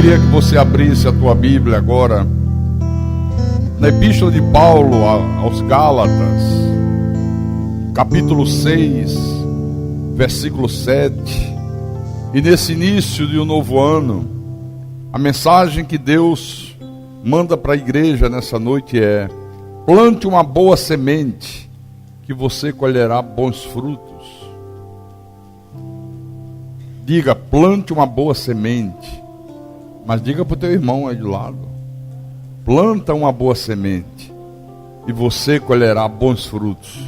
queria que você abrisse a tua Bíblia agora na Epístola de Paulo aos Gálatas, capítulo 6, versículo 7. E nesse início de um novo ano, a mensagem que Deus manda para a igreja nessa noite é: plante uma boa semente, que você colherá bons frutos. Diga, plante uma boa semente. Mas diga para o teu irmão aí do lado: planta uma boa semente e você colherá bons frutos.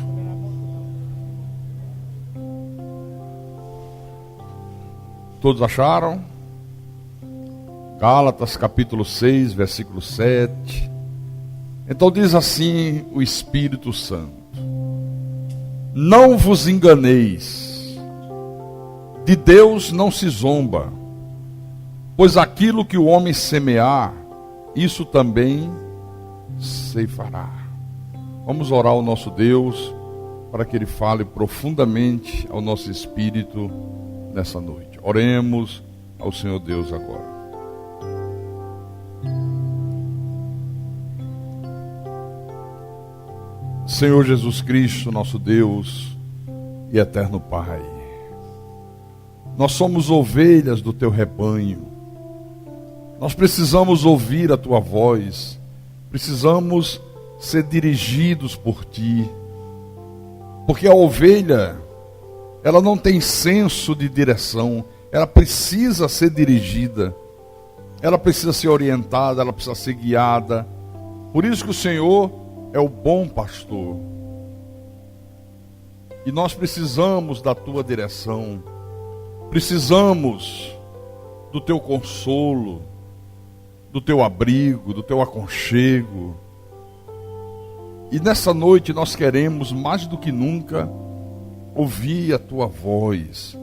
Todos acharam? Gálatas capítulo 6, versículo 7. Então diz assim o Espírito Santo: não vos enganeis, de Deus não se zomba, pois aquilo que o homem semear, isso também ceifará. Vamos orar ao nosso Deus, para que Ele fale profundamente ao nosso espírito nessa noite. Oremos ao Senhor Deus agora. Senhor Jesus Cristo, nosso Deus e eterno Pai, nós somos ovelhas do Teu rebanho. Nós precisamos ouvir a Tua voz, precisamos ser dirigidos por Ti, porque a ovelha, ela não tem senso de direção, ela precisa ser dirigida, ela precisa ser orientada, ela precisa ser guiada. Por isso que o Senhor é o bom pastor, e nós precisamos da Tua direção, precisamos do Teu consolo, do Teu abrigo, do Teu aconchego. E nessa noite nós queremos mais do que nunca ouvir a Tua voz.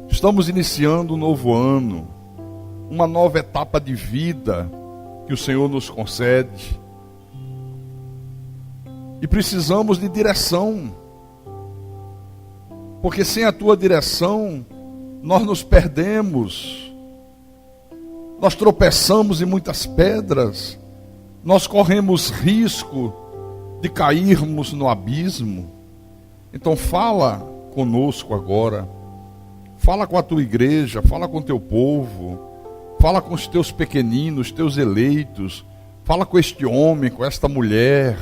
Estamos iniciando um novo ano, uma nova etapa de vida que o Senhor nos concede, e precisamos de direção, porque sem a Tua direção nós nos perdemos. Nós tropeçamos em muitas pedras, nós corremos risco de cairmos no abismo. Então fala conosco agora, fala com a Tua igreja, fala com o Teu povo, fala com os Teus pequeninos, Teus eleitos, fala com este homem, com esta mulher,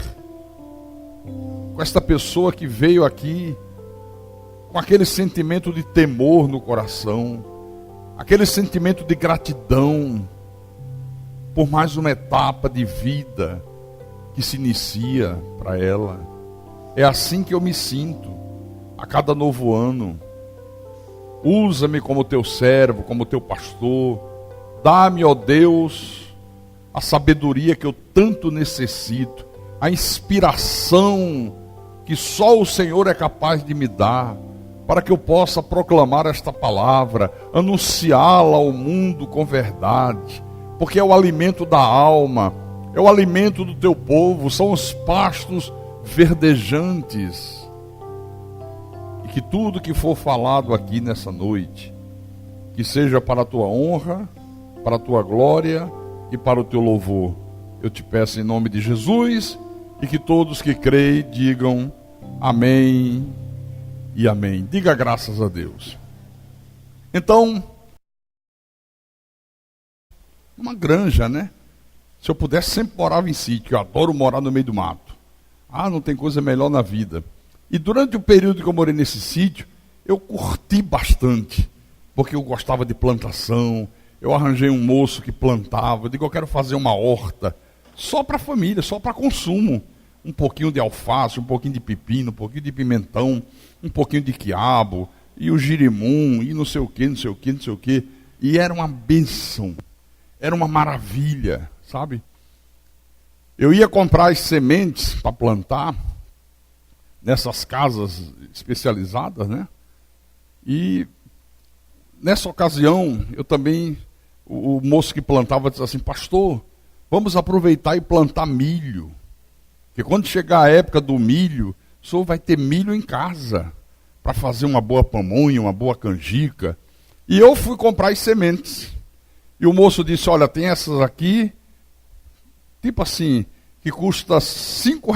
com esta pessoa que veio aqui com aquele sentimento de temor no coração, aquele sentimento de gratidão por mais uma etapa de vida que se inicia para ela. É assim que eu me sinto a cada novo ano. Usa-me como Teu servo, como Teu pastor. Dá-me, ó Deus, a sabedoria que eu tanto necessito, a inspiração que só o Senhor é capaz de me dar, para que eu possa proclamar esta palavra, anunciá-la ao mundo com verdade, porque é o alimento da alma, é o alimento do Teu povo, são os pastos verdejantes. E que tudo que for falado aqui nessa noite, que seja para a Tua honra, para a Tua glória e para o Teu louvor. Eu te peço em nome de Jesus, e que todos que creem digam amém e amém. Diga graças a Deus. Então, uma granja, né? Se eu pudesse, sempre morava em sítio. Eu adoro morar no meio do mato. Não tem coisa melhor na vida. E durante o período que eu morei nesse sítio, eu curti bastante, porque eu gostava de plantação. Eu arranjei um moço que plantava. Eu digo, eu quero fazer uma horta só para a família, só para consumo. Um pouquinho de alface, um pouquinho de pepino, um pouquinho de pimentão, um pouquinho de quiabo, e o girimum, e não sei o que, não sei o que, não sei o que. E era uma bênção, era uma maravilha, sabe? Eu ia comprar as sementes para plantar nessas casas especializadas, né? E nessa ocasião, eu também, o moço que plantava disse assim: pastor, vamos aproveitar e plantar milho. Porque quando chegar a época do milho, o senhor vai ter milho em casa para fazer uma boa pamonha, uma boa canjica. E eu fui comprar as sementes. E o moço disse, olha, tem essas aqui, tipo assim, que custa R$ 5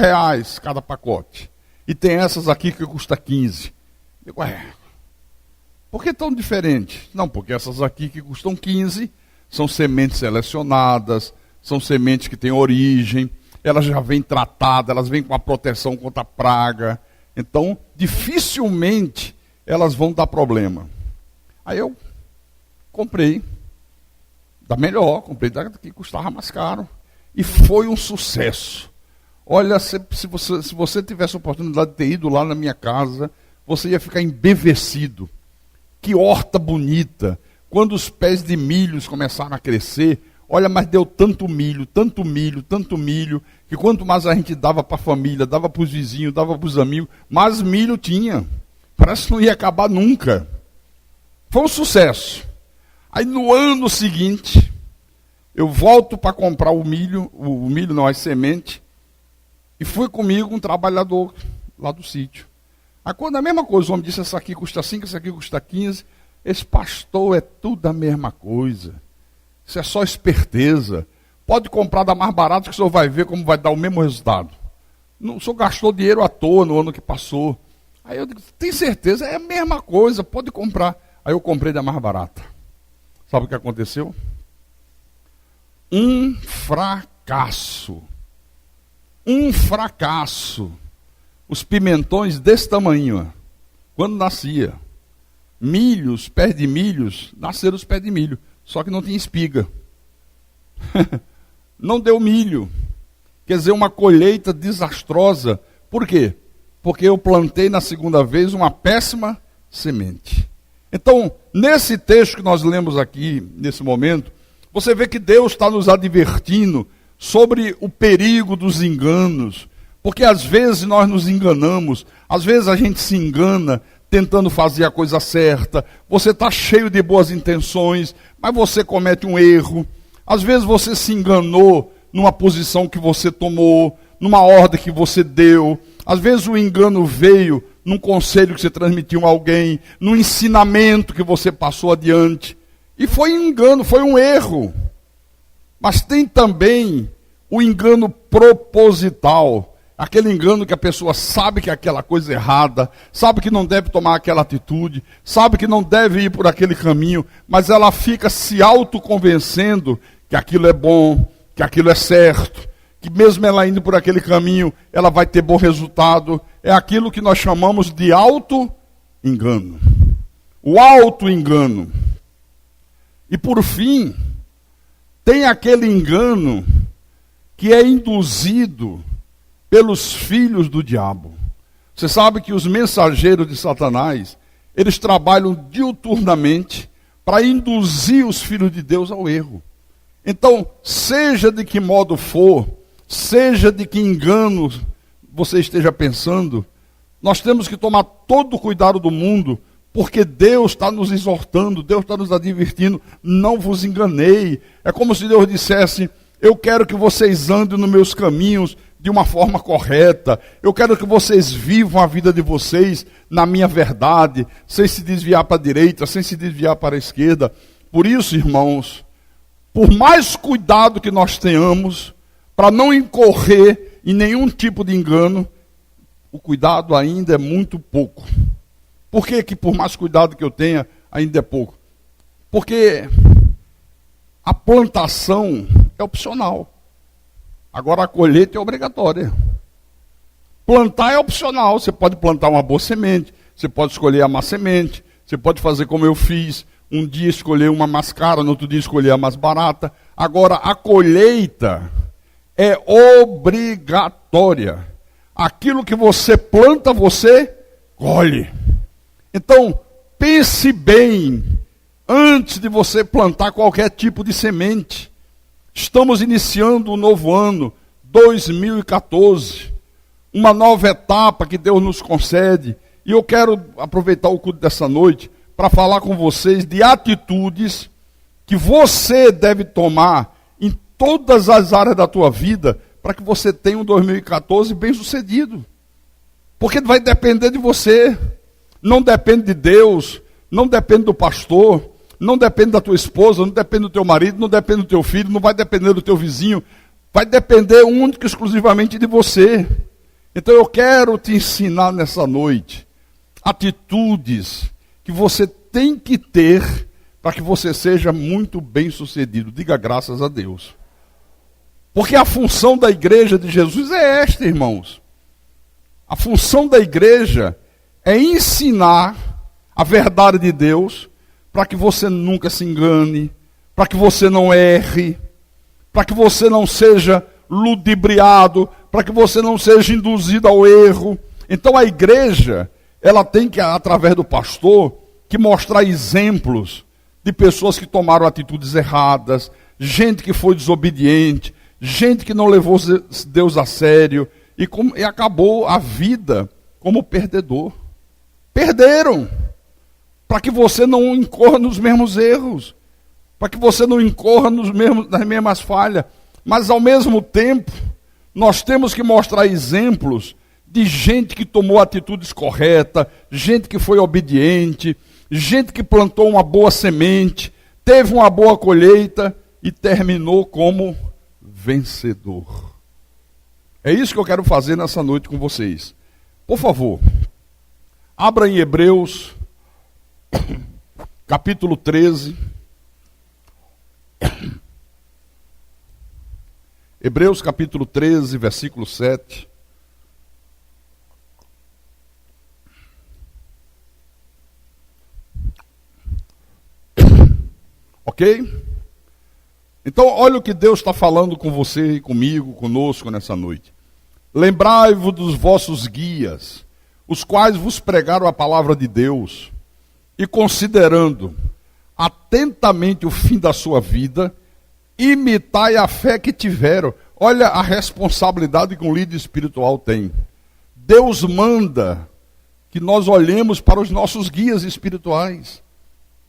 cada pacote. E tem essas aqui que custa 15. Eu digo, por que tão diferente? Não, porque essas aqui que custam 15 são sementes selecionadas, são sementes que têm origem, elas já vêm tratadas, elas vêm com a proteção contra a praga. Então, dificilmente elas vão dar problema. Aí eu comprei da melhor, comprei da que custava mais caro. E foi um sucesso. Olha, se você tivesse a oportunidade de ter ido lá na minha casa, você ia ficar embevecido. Que horta bonita. Quando os pés de milhos começaram a crescer, olha, mas deu tanto milho, que quanto mais a gente dava para a família, dava para os vizinhos, dava para os amigos, mais milho tinha. Parece que não ia acabar nunca. Foi um sucesso. Aí no ano seguinte, eu volto para comprar o milho não, as sementes, e fui comigo um trabalhador lá do sítio. Aí quando a mesma coisa, o homem disse, essa aqui custa 5, essa aqui custa 15, esse pastor é tudo a mesma coisa. Isso é só esperteza. Pode comprar da mais barata que o senhor vai ver como vai dar o mesmo resultado. Não, o senhor gastou dinheiro à toa no ano que passou. Aí eu digo, tem certeza? É a mesma coisa, pode comprar. Aí eu comprei da mais barata. Sabe o que aconteceu? Um fracasso. Um fracasso. Os pimentões desse tamanho, quando nascia. Milhos, pés de milhos, nasceram os pés de milho. Só que não tinha espiga. Não deu milho. Quer dizer, uma colheita desastrosa. Por quê? Porque eu plantei na segunda vez uma péssima semente. Então, nesse texto que nós lemos aqui, nesse momento, você vê que Deus está nos advertindo sobre o perigo dos enganos. Porque às vezes nós nos enganamos, às vezes a gente se engana tentando fazer a coisa certa. Você está cheio de boas intenções, mas você comete um erro. Às vezes você se enganou numa posição que você tomou, numa ordem que você deu. Às vezes o engano veio num conselho que você transmitiu a alguém, num ensinamento que você passou adiante. E foi um engano, foi um erro. Mas tem também o engano proposital. Aquele engano que a pessoa sabe que é aquela coisa errada, sabe que não deve tomar aquela atitude, sabe que não deve ir por aquele caminho, mas ela fica se autoconvencendo que aquilo é bom, que aquilo é certo, que mesmo ela indo por aquele caminho, ela vai ter bom resultado. É aquilo que nós chamamos de auto-engano. O auto-engano. E por fim, tem aquele engano que é induzido pelos filhos do diabo. Você sabe que os mensageiros de Satanás, eles trabalham diuturnamente para induzir os filhos de Deus ao erro. Então, seja de que modo for, seja de que engano você esteja pensando, nós temos que tomar todo o cuidado do mundo, porque Deus está nos exortando, Deus está nos advertindo, não vos enganei. É como se Deus dissesse, eu quero que vocês andem nos meus caminhos de uma forma correta. Eu quero que vocês vivam a vida de vocês na minha verdade, sem se desviar para a direita, sem se desviar para a esquerda. Por isso, irmãos, por mais cuidado que nós tenhamos, para não incorrer em nenhum tipo de engano, o cuidado ainda é muito pouco. Por que por mais cuidado que eu tenha, ainda é pouco? Porque a plantação é opcional. Agora a colheita é obrigatória. Plantar é opcional. Você pode plantar uma boa semente, você pode escolher a má semente, você pode fazer como eu fiz, um dia escolher uma mais cara, no outro dia escolher a mais barata. Agora a colheita é obrigatória. Aquilo que você planta, você colhe. Então, pense bem antes de você plantar qualquer tipo de semente. Estamos iniciando um novo ano, 2014, uma nova etapa que Deus nos concede. E eu quero aproveitar o culto dessa noite para falar com vocês de atitudes que você deve tomar em todas as áreas da tua vida para que você tenha um 2014 bem sucedido. Porque vai depender de você, não depende de Deus, não depende do pastor, não depende da tua esposa, não depende do teu marido, não depende do teu filho, não vai depender do teu vizinho, vai depender única e exclusivamente de você. Então eu quero te ensinar nessa noite atitudes que você tem que ter para que você seja muito bem sucedido. Diga graças a Deus. Porque a função da igreja de Jesus é esta, irmãos. A função da igreja é ensinar a verdade de Deus para que você nunca se engane, para que você não erre, para que você não seja ludibriado, para que você não seja induzido ao erro. Então a igreja, ela tem que, através do pastor, que mostrar exemplos de pessoas que tomaram atitudes erradas, gente que foi desobediente, gente que não levou Deus a sério e acabou a vida como perdedor. Perderam, para que você não incorra nos mesmos erros, para que você não incorra nas mesmas falhas. Mas ao mesmo tempo, nós temos que mostrar exemplos de gente que tomou atitudes corretas, gente que foi obediente, gente que plantou uma boa semente, teve uma boa colheita e terminou como vencedor. É isso que eu quero fazer nessa noite com vocês. Por favor, abra em Hebreus, capítulo 13. Hebreus capítulo 13, versículo 7. Ok? Então, olha o que Deus está falando com você e comigo, conosco nessa noite. Lembrai-vos dos vossos guias, os quais vos pregaram a palavra de Deus, e considerando atentamente o fim da sua vida, imitai a fé que tiveram. Olha a responsabilidade que um líder espiritual tem. Deus manda que nós olhemos para os nossos guias espirituais.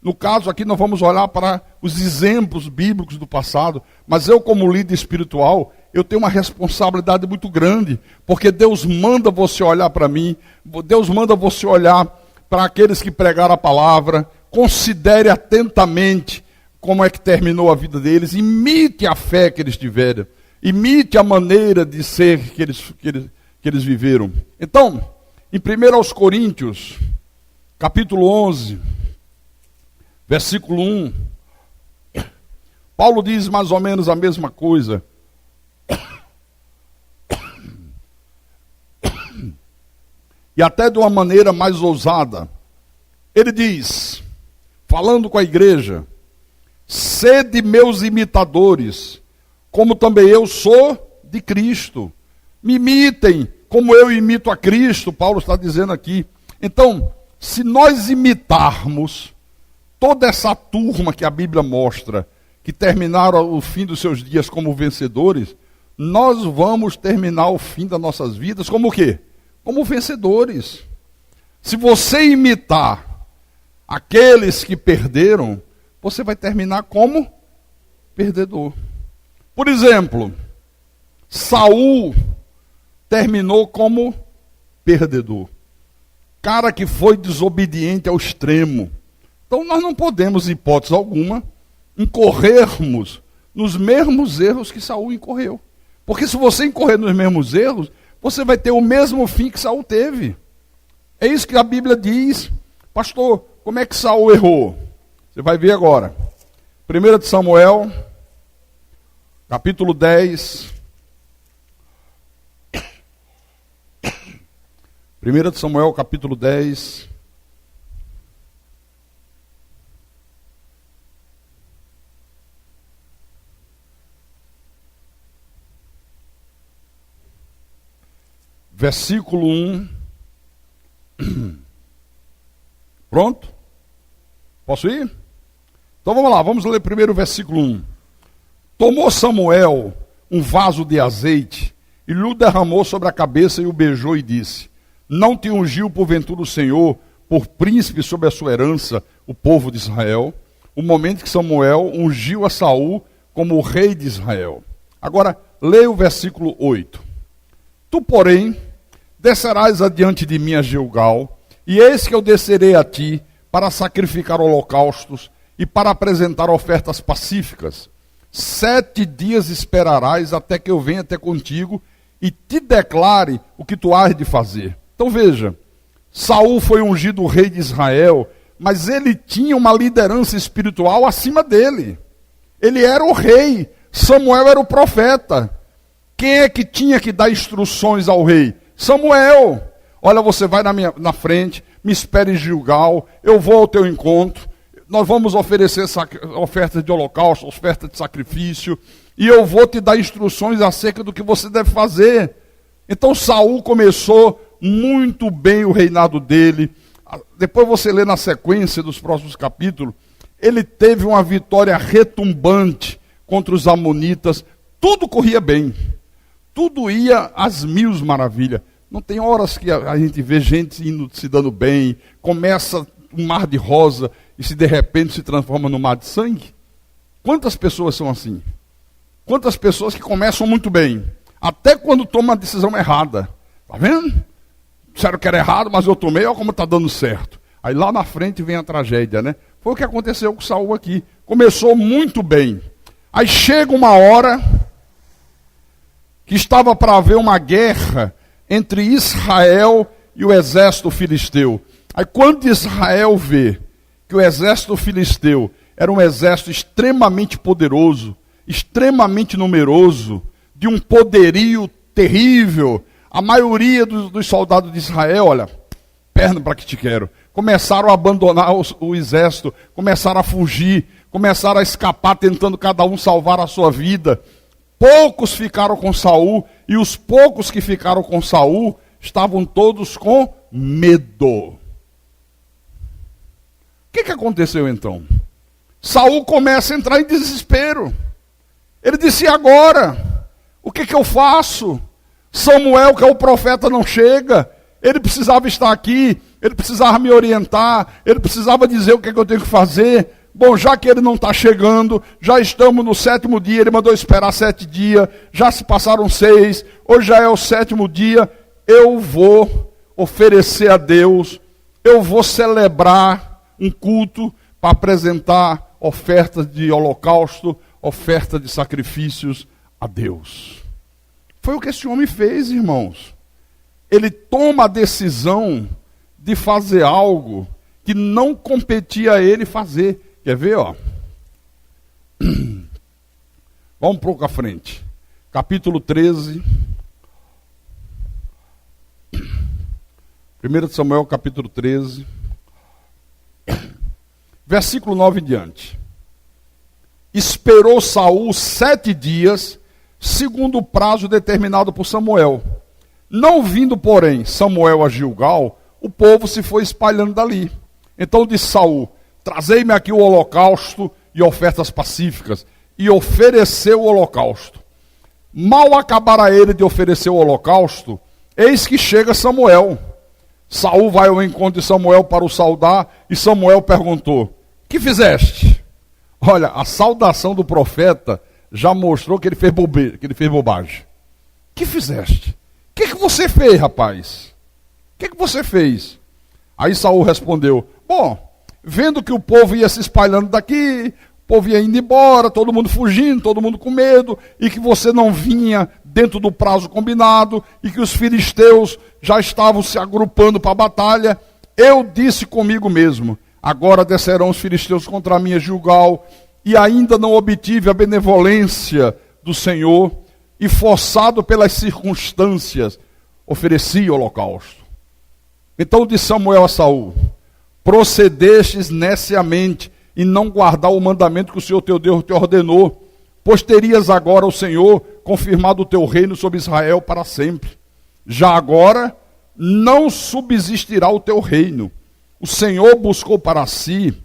No caso aqui nós vamos olhar para os exemplos bíblicos do passado, mas eu como líder espiritual, eu tenho uma responsabilidade muito grande, porque Deus manda você olhar para mim, Deus manda você olhar para aqueles que pregaram a palavra, considere atentamente como é que terminou a vida deles, imite a fé que eles tiveram, imite a maneira de ser que eles viveram. Então, em 1 Coríntios, capítulo 11, versículo 1, Paulo diz mais ou menos a mesma coisa. E até de uma maneira mais ousada. Ele diz, falando com a igreja, sede meus imitadores, como também eu sou de Cristo. Me imitem, como eu imito a Cristo, Paulo está dizendo aqui. Então, se nós imitarmos toda essa turma que a Bíblia mostra, que terminaram o fim dos seus dias como vencedores, nós vamos terminar o fim das nossas vidas como o quê? Como vencedores. Se você imitar aqueles que perderam, você vai terminar como perdedor. Por exemplo, Saul terminou como perdedor. Cara que foi desobediente ao extremo. Então nós não podemos, em hipótese alguma, incorrermos nos mesmos erros que Saul incorreu. Porque se você incorrer nos mesmos erros, você vai ter o mesmo fim que Saul teve. É isso que a Bíblia diz. Pastor, como é que Saul errou? Você vai ver agora. 1 de Samuel, capítulo 10. 1 de Samuel, capítulo 10. Versículo 1. Pronto? Posso ir? Então vamos lá, vamos ler primeiro o versículo 1. Tomou Samuel um vaso de azeite e lhe derramou sobre a cabeça e o beijou e disse: não te ungiu porventura o Senhor por príncipe sobre a sua herança, o povo de Israel? O momento que Samuel ungiu a Saul como o rei de Israel. Agora, leia o versículo 8. Tu, porém, descerás adiante de mim a Gilgal, e eis que eu descerei a ti para sacrificar holocaustos e para apresentar ofertas pacíficas. 7 dias esperarás até que eu venha até contigo e te declare o que tu has de fazer. Então veja, Saul foi ungido rei de Israel, mas ele tinha uma liderança espiritual acima dele. Ele era o rei, Samuel era o profeta. Quem é que tinha que dar instruções ao rei? Samuel. Olha, você vai na frente, me espere em Gilgal, eu vou ao teu encontro, nós vamos oferecer ofertas de holocausto, oferta de sacrifício, e eu vou te dar instruções acerca do que você deve fazer. Então Saul começou muito bem o reinado dele. Depois você lê na sequência dos próximos capítulos, ele teve uma vitória retumbante contra os amonitas, tudo corria bem, tudo ia às mil maravilhas. Não tem horas que a gente vê gente indo, se dando bem, começa um mar de rosa e se de repente se transforma num mar de sangue? Quantas pessoas são assim? Quantas pessoas que começam muito bem, até quando tomam a decisão errada. Tá vendo? Disseram que era errado, mas eu tomei, olha como está dando certo. Aí lá na frente vem a tragédia, né? Foi o que aconteceu com Saul aqui. Começou muito bem. Aí chega uma hora que estava para haver uma guerra entre Israel e o exército filisteu. Aí quando Israel vê que o exército filisteu era um exército extremamente poderoso, extremamente numeroso, de um poderio terrível, a maioria dos soldados de Israel, olha, perna para que te quero, começaram a abandonar o exército, começaram a fugir, começaram a escapar, tentando cada um salvar a sua vida. Poucos ficaram com Saul, e os poucos que ficaram com Saul estavam todos com medo. O que aconteceu então? Saul começa a entrar em desespero. Ele disse: e agora? O que eu faço? Samuel, que é o profeta, não chega. Ele precisava estar aqui, ele precisava me orientar, ele precisava dizer o que eu tenho que fazer. Bom, já que ele não está chegando, já estamos no 7º dia, ele mandou esperar 7 dias, já se passaram 6, hoje já é o 7º dia, eu vou oferecer a Deus, eu vou celebrar um culto para apresentar ofertas de holocausto, oferta de sacrifícios a Deus. Foi o que esse homem fez, irmãos. Ele toma a decisão de fazer algo que não competia a ele fazer. Quer ver, ó? Vamos um pouco à frente. Capítulo 13. 1 Samuel, capítulo 13. Versículo 9 em diante. Esperou Saul 7 dias, segundo o prazo determinado por Samuel. Não vindo, porém, Samuel a Gilgal, o povo se foi espalhando dali. Então disse Saul: trazei-me aqui o holocausto e ofertas pacíficas. E ofereceu o holocausto. Mal acabara ele de oferecer o holocausto, eis que chega Samuel. Saul vai ao encontro de Samuel para o saudar, e Samuel perguntou: que fizeste? Olha, a saudação do profeta já mostrou que ele fez bobagem. Que fizeste? O que você fez, rapaz? O que você fez? Aí Saul respondeu: bom, vendo que o povo ia se espalhando daqui, o povo ia indo embora, todo mundo fugindo, todo mundo com medo, e que você não vinha dentro do prazo combinado, e que os filisteus já estavam se agrupando para a batalha, eu disse comigo mesmo: agora descerão os filisteus contra mim a Gilgal, e ainda não obtive a benevolência do Senhor, e forçado pelas circunstâncias, ofereci o holocausto. Então disse Samuel a Saul: procedestes neciamente em não guardar o mandamento que o Senhor teu Deus te ordenou, pois terias agora o Senhor confirmado o teu reino sobre Israel para sempre. Já agora não subsistirá o teu reino. O Senhor buscou para si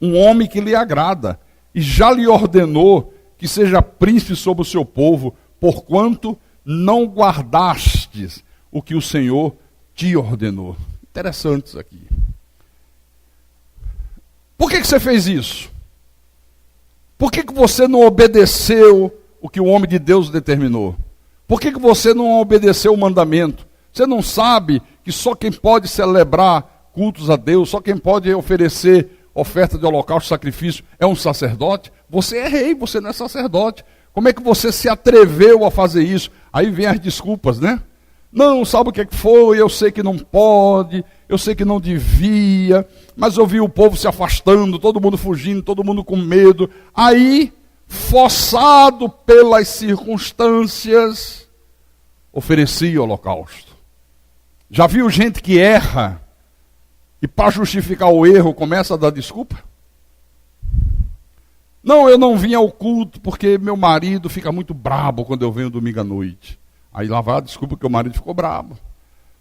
um homem que lhe agrada, e já lhe ordenou que seja príncipe sobre o seu povo, porquanto não guardastes o que o Senhor te ordenou. Interessante isso aqui. Por que você fez isso? Por que você não obedeceu o que o homem de Deus determinou? Por que você não obedeceu o mandamento? Você não sabe que só quem pode celebrar cultos a Deus, só quem pode oferecer oferta de holocausto, sacrifício, é um sacerdote? Você é rei, você não é sacerdote. Como é que você se atreveu a fazer isso? Aí vem as desculpas, né? Não, sabe o que foi? Eu sei que não pode, eu sei que não devia, mas eu vi o povo se afastando, todo mundo fugindo, todo mundo com medo. Aí, forçado pelas circunstâncias, oferecia o holocausto. Já viu gente que erra e para justificar o erro começa a dar desculpa? Não, eu não vim ao culto porque meu marido fica muito brabo quando eu venho domingo à noite. Aí lá vai a desculpa que o marido ficou brabo.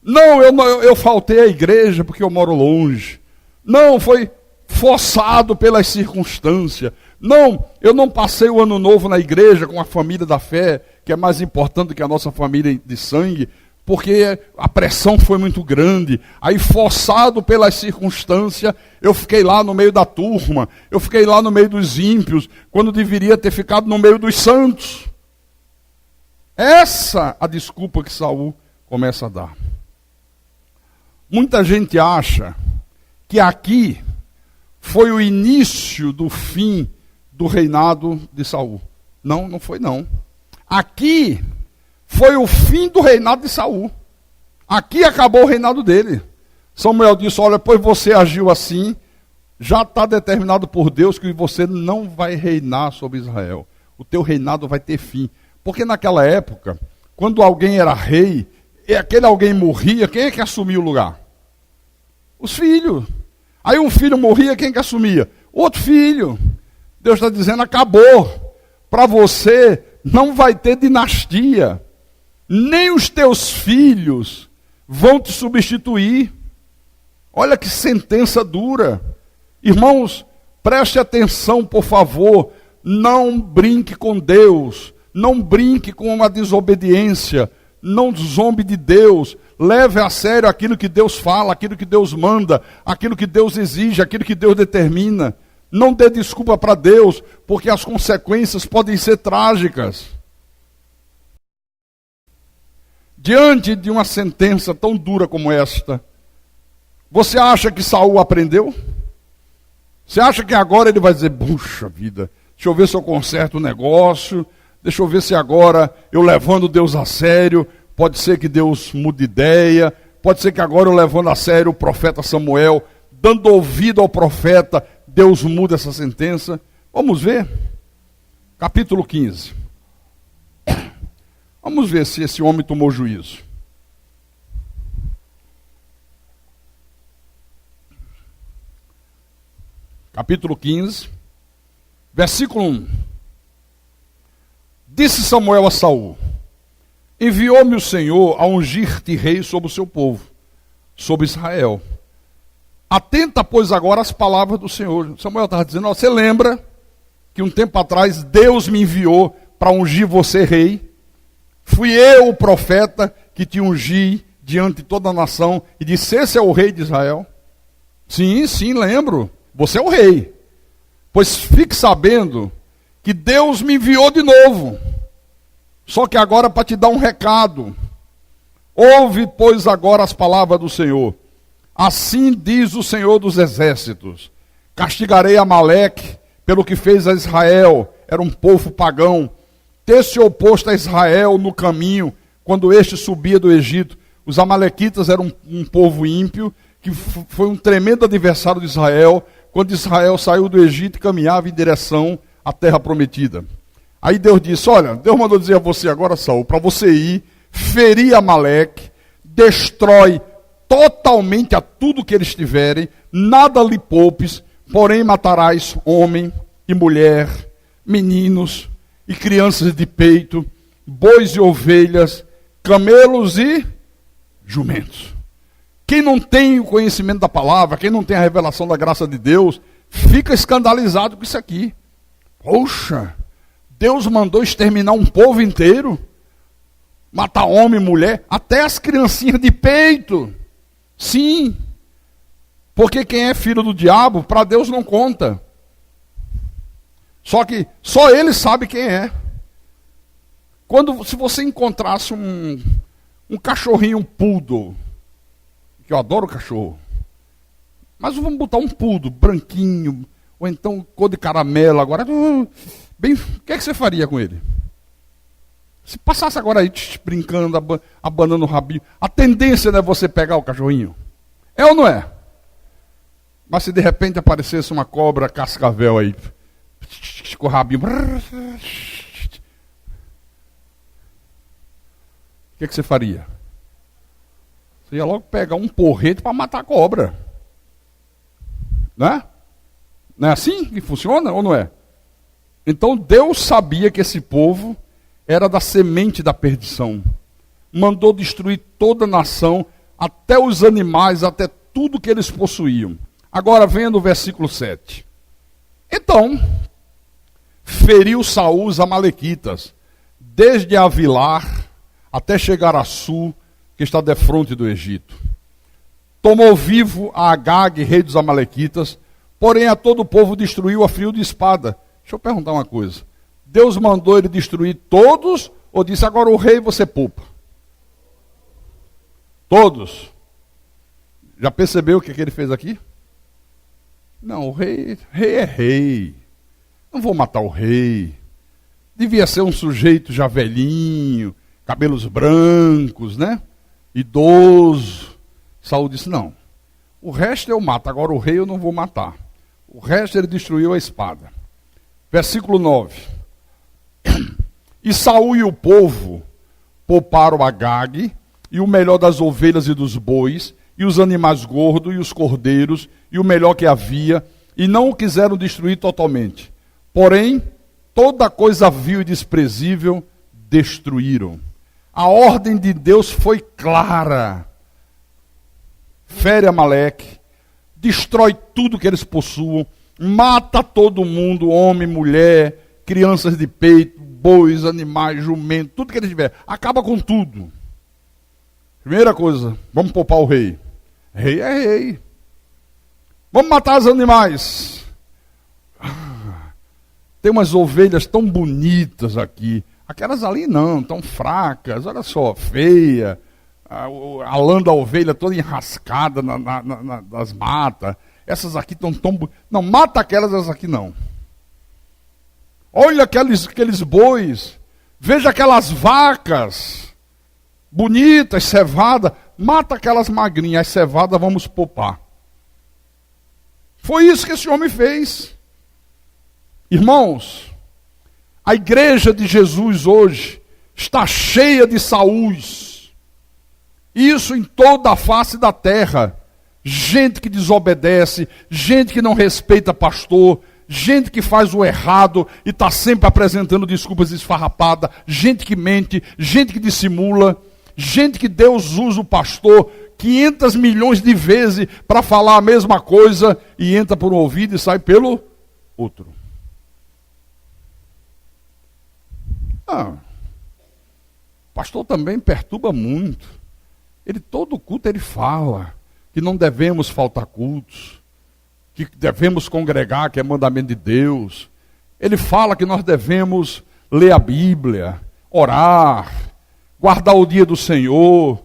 Não, eu faltei à igreja porque eu moro longe. Não, foi forçado pelas circunstâncias. Não, eu não passei o ano novo na igreja com a família da fé, que é mais importante do que a nossa família de sangue, porque a pressão foi muito grande. Aí, forçado pelas circunstâncias, eu fiquei lá no meio da turma, eu fiquei lá no meio dos ímpios, quando deveria ter ficado no meio dos santos. Essa a desculpa que Saul começa a dar. Muita gente acha que aqui foi o início do fim do reinado de Saul. Não, não foi não. Aqui foi o fim do reinado de Saul. Aqui acabou o reinado dele. Samuel disse, olha, pois você agiu assim, já está determinado por Deus que você não vai reinar sobre Israel. O teu reinado vai ter fim. Porque naquela época, quando alguém era rei, e aquele alguém morria, quem é que assumia o lugar? Os filhos. Aí um filho morria, quem é que assumia? Outro filho. Deus está dizendo, acabou. Para você não vai ter dinastia. Nem os teus filhos vão te substituir. Olha que sentença dura. Irmãos, preste atenção, por favor. Não brinque com Deus. Não brinque com a desobediência. Não zombe de Deus. Leve a sério aquilo que Deus fala, aquilo que Deus manda, aquilo que Deus exige, aquilo que Deus determina. Não dê desculpa para Deus, porque as consequências podem ser trágicas. Diante de uma sentença tão dura como esta, você acha que Saul aprendeu? Você acha que agora ele vai dizer, puxa vida, deixa eu ver se eu conserto o negócio, deixa eu ver se agora eu levando Deus a sério, pode ser que Deus mude ideia, pode ser que agora eu levando a sério o profeta Samuel, dando ouvido ao profeta, Deus muda essa sentença. Vamos ver? Capítulo 15. Vamos ver se esse homem tomou juízo. Capítulo 15, versículo 1. Disse Samuel a Saul, enviou-me o Senhor a ungir-te rei sobre o seu povo, sobre Israel. Atenta, pois, agora às palavras do Senhor. Samuel estava dizendo, você lembra que um tempo atrás Deus me enviou para ungir você rei? Fui eu o profeta que te ungi diante de toda a nação e disse, esse é o rei de Israel? Sim, sim, lembro. Você é o rei. Pois fique sabendo que Deus me enviou de novo. Só que agora para te dar um recado. Ouve, pois, agora as palavras do Senhor. Assim diz o Senhor dos Exércitos. Castigarei Amaleque pelo que fez a Israel. Era um povo pagão. Ter se oposto a Israel no caminho, quando este subia do Egito. Os amalequitas eram um povo ímpio, que foi um tremendo adversário de Israel, quando Israel saiu do Egito e caminhava em direção à terra prometida. Aí Deus disse, olha, Deus mandou dizer a você agora, Saul, para você ir, ferir Amaleque, destrói totalmente a tudo que eles tiverem, nada lhe poupes, porém matarás homem e mulher, meninos e crianças de peito, bois e ovelhas, camelos e jumentos. Quem não tem o conhecimento da palavra, quem não tem a revelação da graça de Deus, fica escandalizado com isso aqui. Poxa, Deus mandou exterminar um povo inteiro, matar homem e mulher, até as criancinhas de peito. Sim, porque quem é filho do diabo, para Deus não conta. Só que só ele sabe quem é. Se você encontrasse um cachorrinho poodle, que eu adoro cachorro, Mas vamos botar um poodle, branquinho, ou então cor de caramelo agora. Bem, o que é que você faria com ele? Se passasse agora aí brincando, abanando o rabinho, a tendência não é você pegar o cachorrinho? É ou não é? Mas se de repente aparecesse uma cobra cascavel aí, com o rabinho, o que é que você faria? Você ia logo pegar um porrete para matar a cobra. Não é? Não é assim que funciona ou não é? Então Deus sabia que esse povo era da semente da perdição. Mandou destruir toda a nação, até os animais, até tudo que eles possuíam. Agora vendo o versículo 7. Então, feriu Saul os amalequitas, desde Avilar até chegar a Sul, que está defronte do Egito. Tomou vivo a Agag, rei dos amalequitas, porém a todo o povo destruiu a fio de espada. Deixa eu perguntar uma coisa. Deus mandou ele destruir todos, ou disse, agora o rei você poupa? Todos. Já percebeu o que ele fez aqui? Não, o rei é rei. Não vou matar o rei. Devia ser um sujeito já velhinho, cabelos brancos, né? Idoso. Saul disse, não. O resto eu mato, agora o rei eu não vou matar. O resto ele destruiu a espada. Versículo 9. E Saul e o povo pouparam Agag, e o melhor das ovelhas e dos bois, e os animais gordos, e os cordeiros, e o melhor que havia, e não o quiseram destruir totalmente. Porém, toda coisa vil e desprezível destruíram. A ordem de Deus foi clara. Fere Amaleque, destrói tudo que eles possuam, mata todo mundo, homem, mulher, crianças de peito, bois, animais, jumentos, tudo que eles tiverem. Acaba com tudo. Primeira coisa, vamos poupar o rei. Rei é rei. Vamos matar os animais. Tem umas ovelhas tão bonitas aqui. Aquelas ali não, tão fracas. Olha só, feia. A lã da ovelha toda enrascada nas matas. Essas aqui estão tão bonitas. Não, mata aquelas, essas aqui não. Olha aqueles bois. Veja aquelas vacas bonitas, cevadas. Mata aquelas magrinhas, as cevadas vamos poupar. Foi isso que esse homem fez. Irmãos, a igreja de Jesus hoje está cheia de Saús. Isso em toda a face da terra. Gente que desobedece, gente que não respeita pastor, gente que faz o errado e está sempre apresentando desculpas esfarrapadas, gente que mente, gente que dissimula, gente que Deus usa o pastor 500 milhões de vezes para falar a mesma coisa e entra por um ouvido e sai pelo outro. O pastor também perturba muito. Ele todo culto ele fala que não devemos faltar cultos, que devemos congregar, que é mandamento de Deus. Ele fala que nós devemos ler a Bíblia, orar, guardar o dia do Senhor.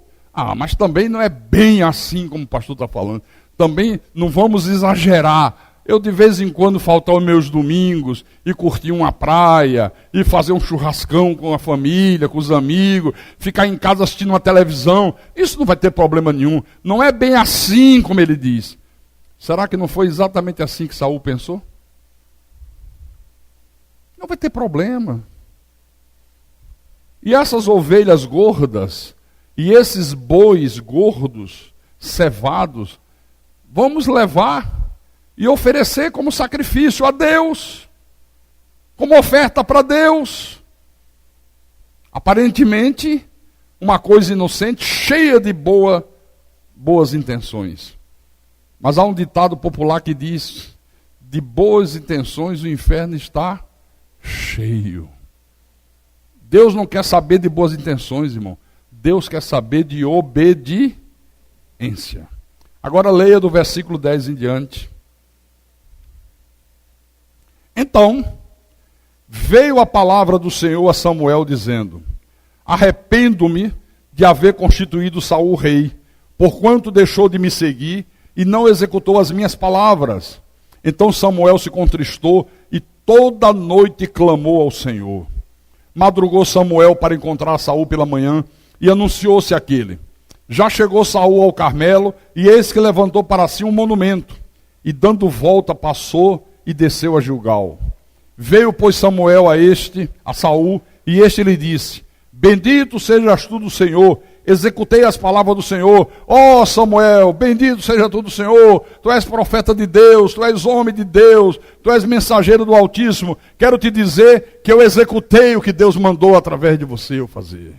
Mas também não é bem assim como o pastor está falando. Também não vamos exagerar. Eu de vez em quando faltar os meus domingos e curtir uma praia, e fazer um churrascão com a família, com os amigos, ficar em casa assistindo uma televisão, isso não vai ter problema nenhum. Não é bem assim como ele diz. Será que não foi exatamente assim que Saul pensou? Não vai ter problema. E essas ovelhas gordas, e esses bois gordos, cevados, vamos levar e oferecer como sacrifício a Deus, como oferta para Deus. Aparentemente, uma coisa inocente, cheia de boas intenções. Mas há um ditado popular que diz, de boas intenções o inferno está cheio. Deus não quer saber de boas intenções, irmão. Deus quer saber de obediência. Agora leia do versículo 10 em diante. Então, veio a palavra do Senhor a Samuel dizendo, arrependo-me de haver constituído Saul rei, porquanto deixou de me seguir e não executou as minhas palavras. Então Samuel se contristou e toda a noite clamou ao Senhor. Madrugou Samuel para encontrar Saul pela manhã e anunciou-se aquele. Já chegou Saul ao Carmelo e eis que levantou para si um monumento e dando volta passou e desceu a Gilgal. Veio, pois, Samuel a Saul, e este lhe disse: Bendito sejas tu do Senhor, executei as palavras do Senhor. Ó Samuel, bendito seja tu do Senhor, tu és profeta de Deus, tu és homem de Deus, tu és mensageiro do Altíssimo. Quero te dizer que eu executei o que Deus mandou através de você eu fazer.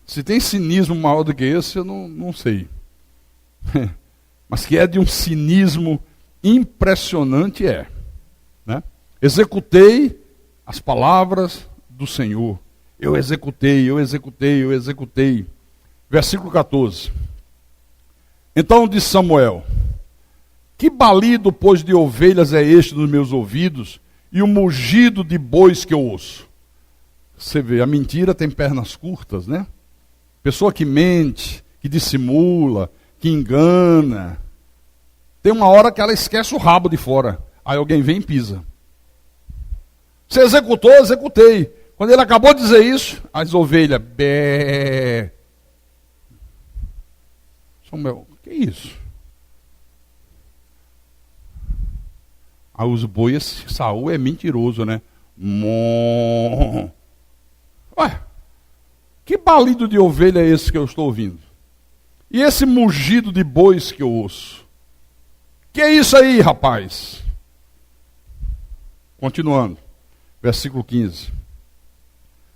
Se tem cinismo maior do que esse, eu não sei. Mas que é de um cinismo impressionante, né? Executei as palavras do Senhor. Eu executei. Versículo 14. Então disse Samuel: Que balido, pois, de ovelhas é este nos meus ouvidos, e o mugido de bois que eu ouço? Você vê, a mentira tem pernas curtas, né? Pessoa que mente, que dissimula, que engana, tem uma hora que ela esquece o rabo de fora. Aí alguém vem e pisa. Você executou? Executei. Quando ele acabou de dizer isso, as ovelhas, bé. Samuel, que é isso? Aí os bois, Saul é mentiroso, né? Ué, que balido de ovelha é esse que eu estou ouvindo? E esse mugido de bois que eu ouço? Que é isso aí, rapaz? Continuando, versículo 15.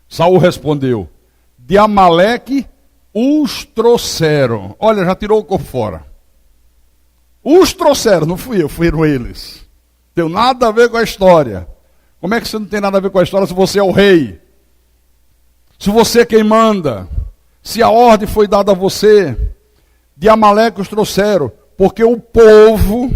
Saul respondeu: De Amaleque os trouxeram. Olha, já tirou o corpo fora. Os trouxeram, não fui eu, foram eles. Tem nada a ver com a história. Como é que você não tem nada a ver com a história se você é o rei? Se você é quem manda? Se a ordem foi dada a você? De Amaleque os trouxeram, porque o povo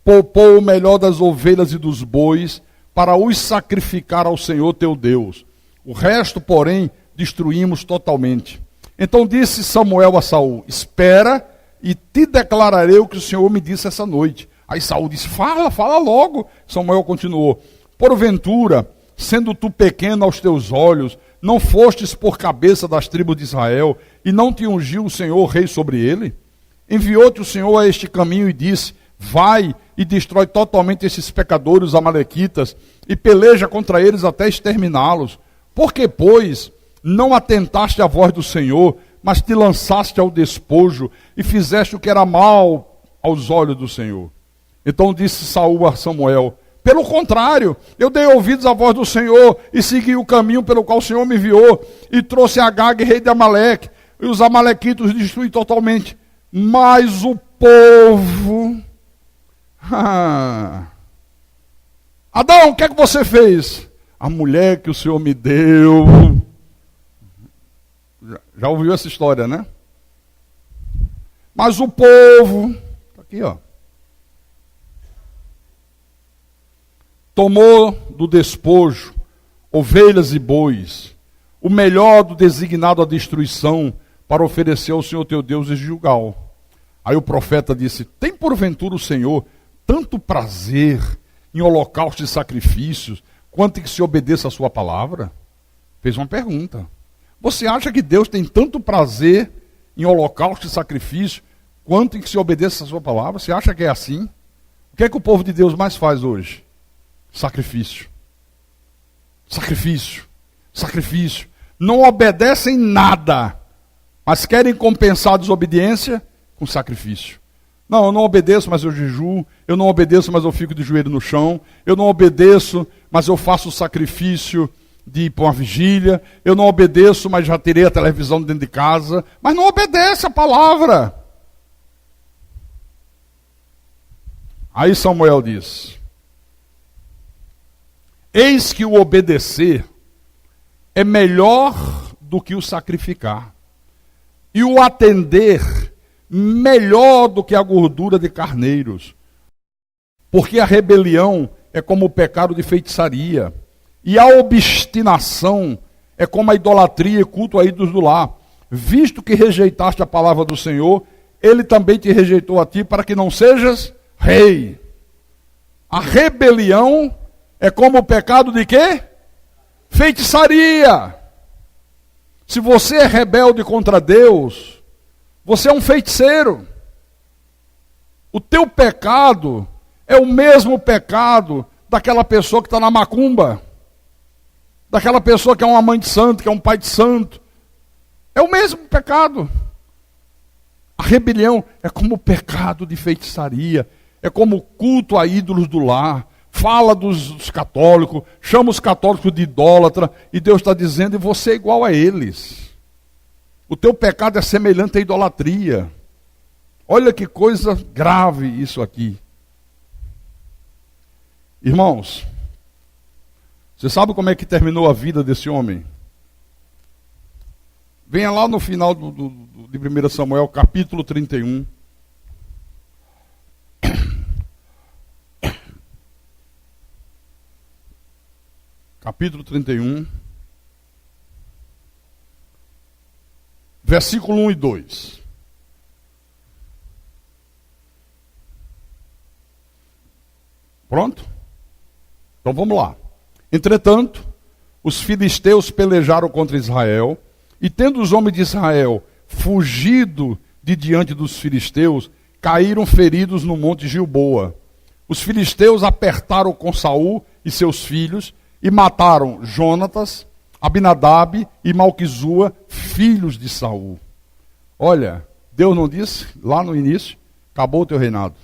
poupou o melhor das ovelhas e dos bois para os sacrificar ao Senhor teu Deus. O resto, porém, destruímos totalmente. Então disse Samuel a Saul: Espera e te declararei o que o Senhor me disse essa noite. Aí Saul disse: Fala logo. Samuel continuou: Porventura, sendo tu pequeno aos teus olhos, não fostes por cabeça das tribos de Israel, e não te ungiu o Senhor rei sobre ele? Enviou-te o Senhor a este caminho e disse: Vai e destrói totalmente esses pecadores, os amalequitas, e peleja contra eles até exterminá-los. Por que, pois, não atentaste à voz do Senhor, mas te lançaste ao despojo e fizeste o que era mal aos olhos do Senhor? Então disse Saul a Samuel: Pelo contrário, eu dei ouvidos à voz do Senhor e segui o caminho pelo qual o Senhor me enviou, e trouxe Agag, rei de Amaleque, e os amalequitos os destruí totalmente. Mas o povo... Adão, o que é que você fez? A mulher que o Senhor me deu. Já ouviu essa história, né? Mas o povo... Está aqui, ó. Tomou do despojo ovelhas e bois, o melhor do designado à destruição, para oferecer ao Senhor teu Deus em Gilgal. Aí o profeta disse: Tem porventura o Senhor tanto prazer em holocaustos e sacrifícios, quanto em que se obedeça a sua palavra? Fez uma pergunta. Você acha que Deus tem tanto prazer em holocausto e sacrifício, quanto em que se obedeça a sua palavra? Você acha que é assim? O que é que o povo de Deus mais faz hoje? Sacrifício. Sacrifício. Sacrifício. Não obedecem nada, mas querem compensar a desobediência com sacrifício. Não, eu não obedeço, mas eu jejuo. Eu não obedeço, mas eu fico de joelho no chão. Eu não obedeço, mas eu faço o sacrifício de ir para uma vigília. Eu não obedeço, mas já tirei a televisão dentro de casa. Mas não obedece a palavra. Aí Samuel diz: Eis que o obedecer é melhor do que o sacrificar, e o atender melhor do que a gordura de carneiros, porque a rebelião é como o pecado de feitiçaria, e a obstinação é como a idolatria e culto a ídolos do lar. Visto que rejeitaste a palavra do Senhor, ele também te rejeitou a ti para que não sejas rei. A rebelião é como o pecado de quê? Feitiçaria. Se você é rebelde contra Deus, você é um feiticeiro. O teu pecado é o mesmo pecado daquela pessoa que está na macumba, daquela pessoa que é uma mãe de santo, que é um pai de santo. É o mesmo pecado. A rebelião é como o pecado de feitiçaria, é como o culto a ídolos do lar. Fala dos católicos, chama os católicos de idólatra, e Deus está dizendo, e você é igual a eles. O teu pecado é semelhante à idolatria. Olha que coisa grave isso aqui. Irmãos, você sabe como é que terminou a vida desse homem? Venha lá no final de 1 Samuel, capítulo 31. Capítulo 31. Versículo 1 e 2. Pronto? Então vamos lá. Entretanto, os filisteus pelejaram contra Israel, e tendo os homens de Israel fugido de diante dos filisteus, caíram feridos no monte Gilboa. Os filisteus apertaram com Saul e seus filhos, e mataram Jonatas, Abinadab e Malquizua, filhos de Saul. Olha, Deus não disse lá no início, acabou o teu reinado.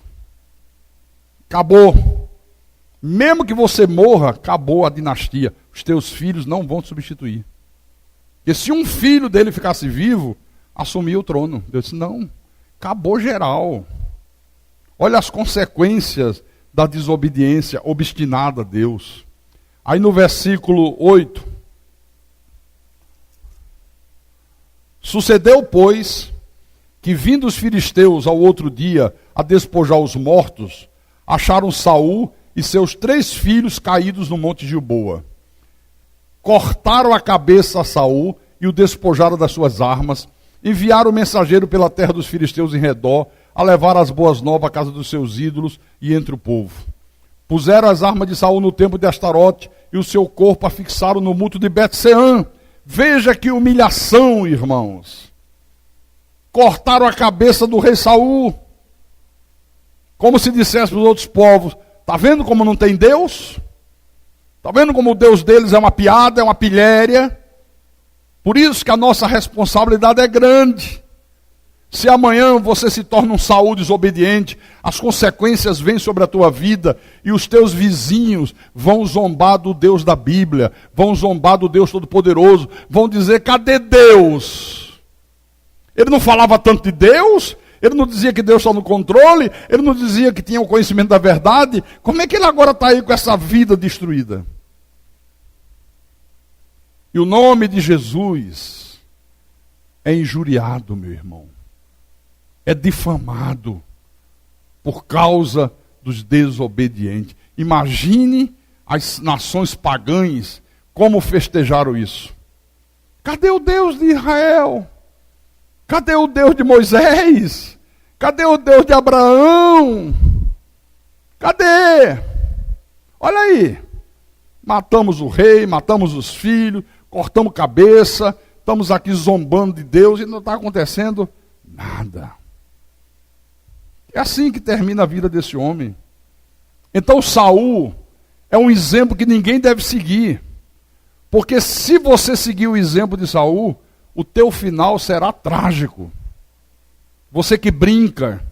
Acabou. Mesmo que você morra, acabou a dinastia. Os teus filhos não vão te substituir. Porque se um filho dele ficasse vivo, assumia o trono. Deus disse, não, acabou geral. Olha as consequências da desobediência obstinada a Deus. Aí no versículo 8. Sucedeu, pois, que vindo os filisteus ao outro dia a despojar os mortos, acharam Saul e seus 3 filhos caídos no monte Gilboa. Cortaram a cabeça a Saul e o despojaram das suas armas, enviaram o mensageiro pela terra dos filisteus em redor, a levar as boas novas à casa dos seus ídolos e entre o povo. Puseram as armas de Saul no templo de Astarote e o seu corpo afixaram no mútuo de Bet-Seã. Veja que humilhação, irmãos. Cortaram a cabeça do rei Saul, como se dissesse para os outros povos, está vendo como não tem Deus? Está vendo como o Deus deles é uma piada, é uma pilhéria? Por isso que a nossa responsabilidade é grande. Se amanhã você se torna um Saul desobediente, as consequências vêm sobre a tua vida, e os teus vizinhos vão zombar do Deus da Bíblia, vão zombar do Deus Todo-Poderoso, vão dizer, cadê Deus? Ele não falava tanto de Deus? Ele não dizia que Deus está no controle? Ele não dizia que tinha o conhecimento da verdade? Como é que ele agora está aí com essa vida destruída? E o nome de Jesus é injuriado, meu irmão. É difamado por causa dos desobedientes. Imagine as nações pagãs como festejaram isso. Cadê o Deus de Israel? Cadê o Deus de Moisés? Cadê o Deus de Abraão? Cadê? Olha aí. Matamos o rei, matamos os filhos, cortamos cabeça, estamos aqui zombando de Deus e não está acontecendo nada. É assim que termina a vida desse homem. Então Saul é um exemplo que ninguém deve seguir. Porque se você seguir o exemplo de Saul, o teu final será trágico. Você que brinca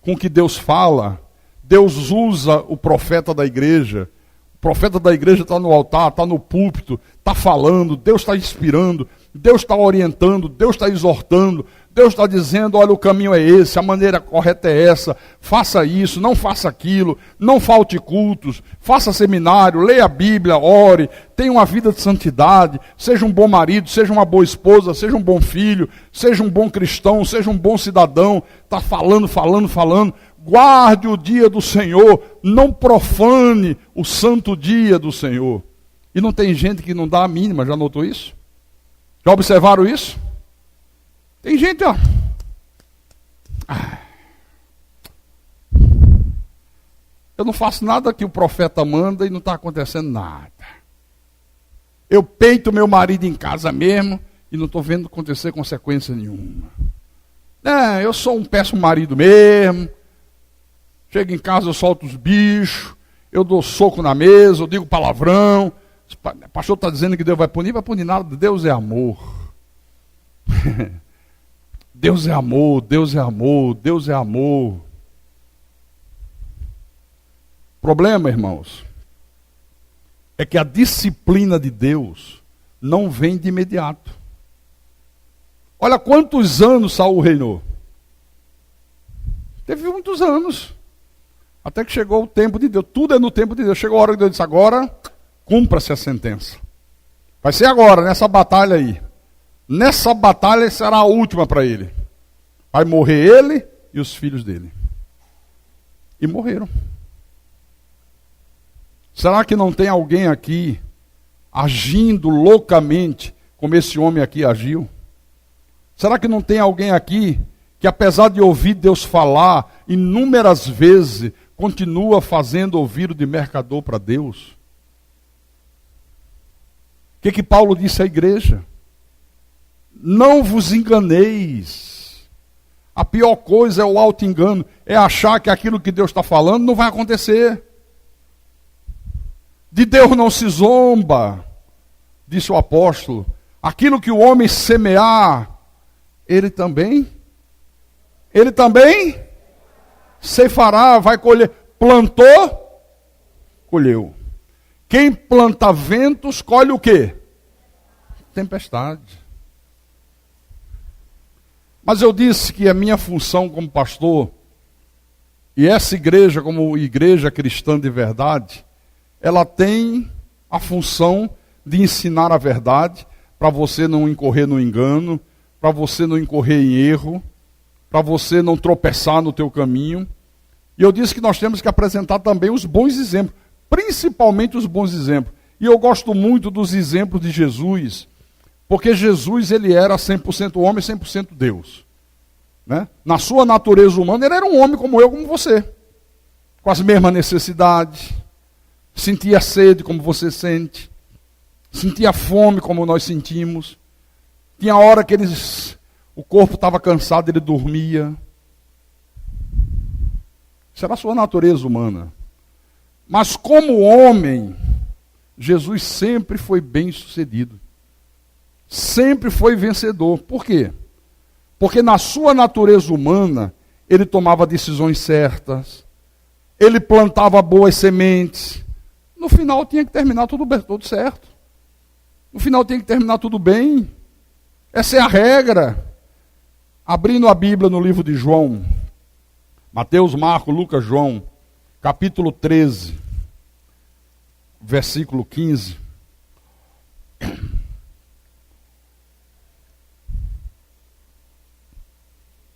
com o que Deus fala, Deus usa o profeta da igreja. O profeta da igreja está no altar, está no púlpito, está falando, Deus está inspirando, Deus está orientando, Deus está exortando, Deus está dizendo, olha, o caminho é esse, a maneira correta é essa, faça isso, não faça aquilo, não falte cultos, faça seminário, leia a Bíblia, ore, tenha uma vida de santidade, seja um bom marido, seja uma boa esposa, seja um bom filho, seja um bom cristão, seja um bom cidadão, está falando, guarde o dia do Senhor, não profane o santo dia do Senhor. E não tem gente que não dá a mínima, já notou isso? Já observaram isso? Tem gente, ó. Eu não faço nada que o profeta manda e não está acontecendo nada. Eu peito meu marido em casa mesmo e não estou vendo acontecer consequência nenhuma. Eu sou um péssimo marido mesmo. Chego em casa, eu solto os bichos, eu dou soco na mesa, eu digo palavrão. O pastor está dizendo que Deus vai punir nada. Deus é amor. Deus é amor, Deus é amor, Deus é amor. O problema, irmãos, é que a disciplina de Deus não vem de imediato. Olha quantos anos Saul reinou. Teve muitos anos. Até que chegou o tempo de Deus. Tudo é no tempo de Deus. Chegou a hora que Deus disse, agora cumpra-se a sentença. Vai ser agora, nessa batalha aí. Nessa batalha será a última para ele. Vai morrer ele e os filhos dele. E morreram. Será que não tem alguém aqui agindo loucamente como esse homem aqui agiu? Será que não tem alguém aqui que, apesar de ouvir Deus falar inúmeras vezes, continua fazendo ouvido de mercador para Deus? O que Paulo disse à igreja? Não vos enganeis. A pior coisa é o auto-engano, é achar que aquilo que Deus está falando não vai acontecer. De Deus não se zomba, disse o apóstolo. Aquilo que o homem semear, ele também ceifará, vai colher. Plantou, colheu. Quem planta ventos, colhe o quê? Tempestade. Mas eu disse que a minha função como pastor, e essa igreja como igreja cristã de verdade, ela tem a função de ensinar a verdade, para você não incorrer no engano, para você não incorrer em erro, para você não tropeçar no teu caminho. E eu disse que nós temos que apresentar também os bons exemplos, principalmente os bons exemplos. E eu gosto muito dos exemplos de Jesus, porque Jesus ele era 100% homem, 100% Deus. Né? Na sua natureza humana, ele era um homem como eu, como você. Com as mesmas necessidades. Sentia sede como você sente. Sentia fome como nós sentimos. Tinha hora que o corpo estava cansado, ele dormia. Isso era a sua natureza humana. Mas como homem, Jesus sempre foi bem sucedido. Sempre foi vencedor. Por quê? Porque na sua natureza humana, ele tomava decisões certas. Ele plantava boas sementes. No final tinha que terminar tudo certo. No final tinha que terminar tudo bem. Essa é a regra. Abrindo a Bíblia no livro de João, Mateus, Marcos, Lucas, João, capítulo 13, versículo 15.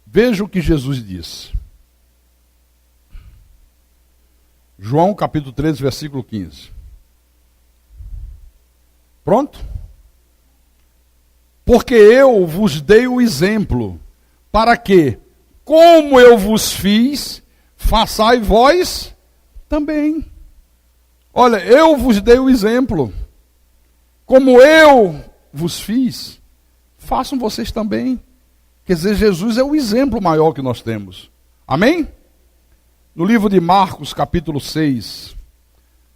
Veja o que Jesus disse. João capítulo 13, versículo 15. Pronto? Porque eu vos dei o exemplo, para que, como eu vos fiz, façai vós também. Olha, eu vos dei o exemplo. Como eu vos fiz, façam vocês também. Quer dizer, Jesus é o exemplo maior que nós temos. Amém? No livro de Marcos, capítulo 6,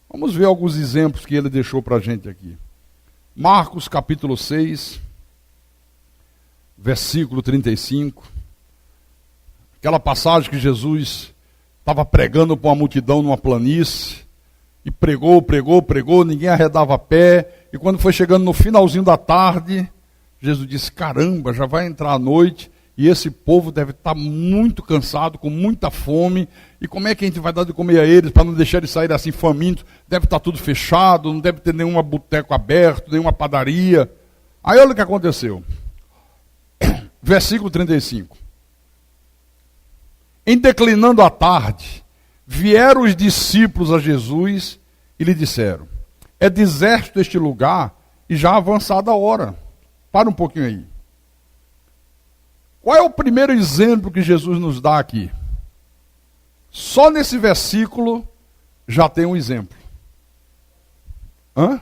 vamos ver alguns exemplos que ele deixou para a gente aqui. Marcos, capítulo 6, versículo 35. Aquela passagem que Jesus estava pregando para uma multidão numa planície, e pregou, ninguém arredava pé, e quando foi chegando no finalzinho da tarde, Jesus disse, caramba, já vai entrar a noite, e esse povo deve estar muito cansado, com muita fome, e como é que a gente vai dar de comer a eles, para não deixar eles saírem assim famintos? Deve estar tudo fechado, não deve ter nenhuma boteco aberto, nenhuma padaria. Aí olha o que aconteceu. Versículo 35. Em declinando a tarde, vieram os discípulos a Jesus e lhe disseram, é deserto este lugar e já avançada a hora. Para um pouquinho aí. Qual é o primeiro exemplo que Jesus nos dá aqui? Só nesse versículo já tem um exemplo. Hã?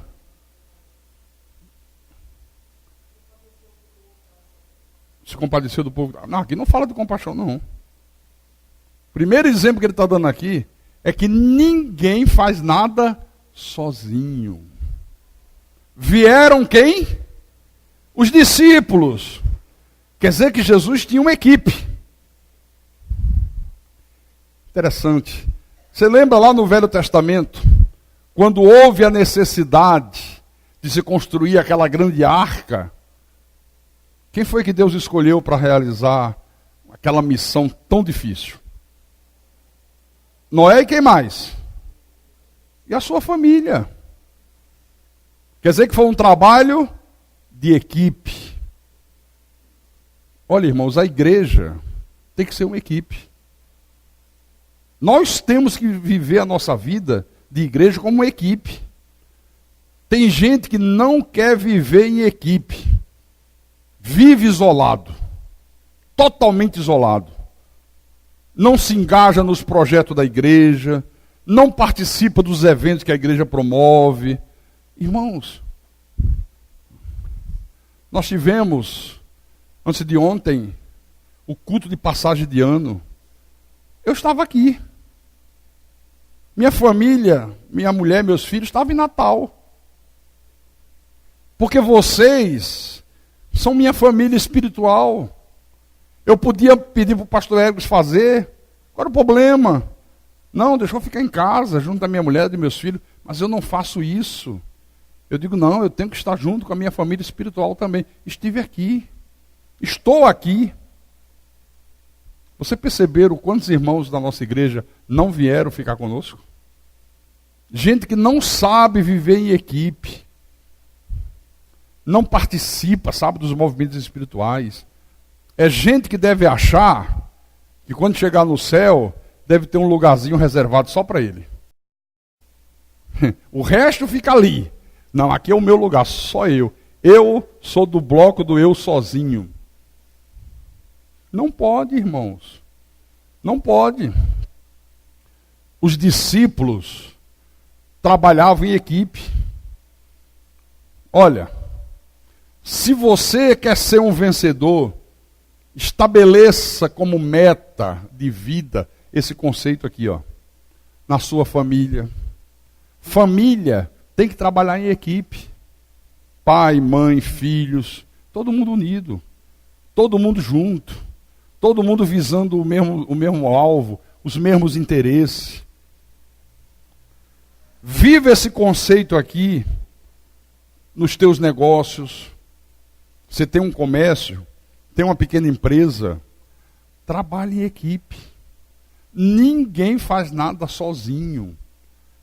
Se compadeceu do povo. Não, aqui não fala de compaixão, não. O primeiro exemplo que ele está dando aqui é que ninguém faz nada sozinho. Vieram quem? Os discípulos. Quer dizer que Jesus tinha uma equipe. Interessante. Você lembra lá no Velho Testamento, quando houve a necessidade de se construir aquela grande arca, quem foi que Deus escolheu para realizar aquela missão tão difícil? Noé e quem mais? E a sua família. Quer dizer que foi um trabalho de equipe. Olha, irmãos, a igreja tem que ser uma equipe. Nós temos que viver a nossa vida de igreja como uma equipe. Tem gente que não quer viver em equipe. Vive isolado. Totalmente isolado. Não se engaja nos projetos da igreja. Não participa dos eventos que a igreja promove. Irmãos, nós tivemos, antes de ontem, o culto de passagem de ano. Eu estava aqui. Minha família, minha mulher, meus filhos estavam em Natal. Porque vocês são minha família espiritual. Eu podia pedir para o pastor Egos fazer. Qual era o problema? Não, deixa eu ficar em casa, junto da minha mulher e dos meus filhos. Mas eu não faço isso. Eu digo, não, eu tenho que estar junto com a minha família espiritual também. Estive aqui. Estou aqui. Você perceberam quantos irmãos da nossa igreja não vieram ficar conosco? Gente que não sabe viver em equipe. Não participa, sabe, dos movimentos espirituais. É gente que deve achar que quando chegar no céu, deve ter um lugarzinho reservado só para ele. O resto fica ali. Não, aqui é o meu lugar, só eu. Eu sou do bloco do eu sozinho. Não pode, irmãos. Não pode. Os discípulos trabalhavam em equipe. Olha, se você quer ser um vencedor, estabeleça como meta de vida esse conceito aqui, ó, na sua família. Família tem que trabalhar em equipe. Pai, mãe, filhos, todo mundo unido, todo mundo junto, todo mundo visando o mesmo alvo, os mesmos interesses. Viva esse conceito aqui nos teus negócios. Você tem um comércio, tem uma pequena empresa, trabalhe em equipe. Ninguém faz nada sozinho.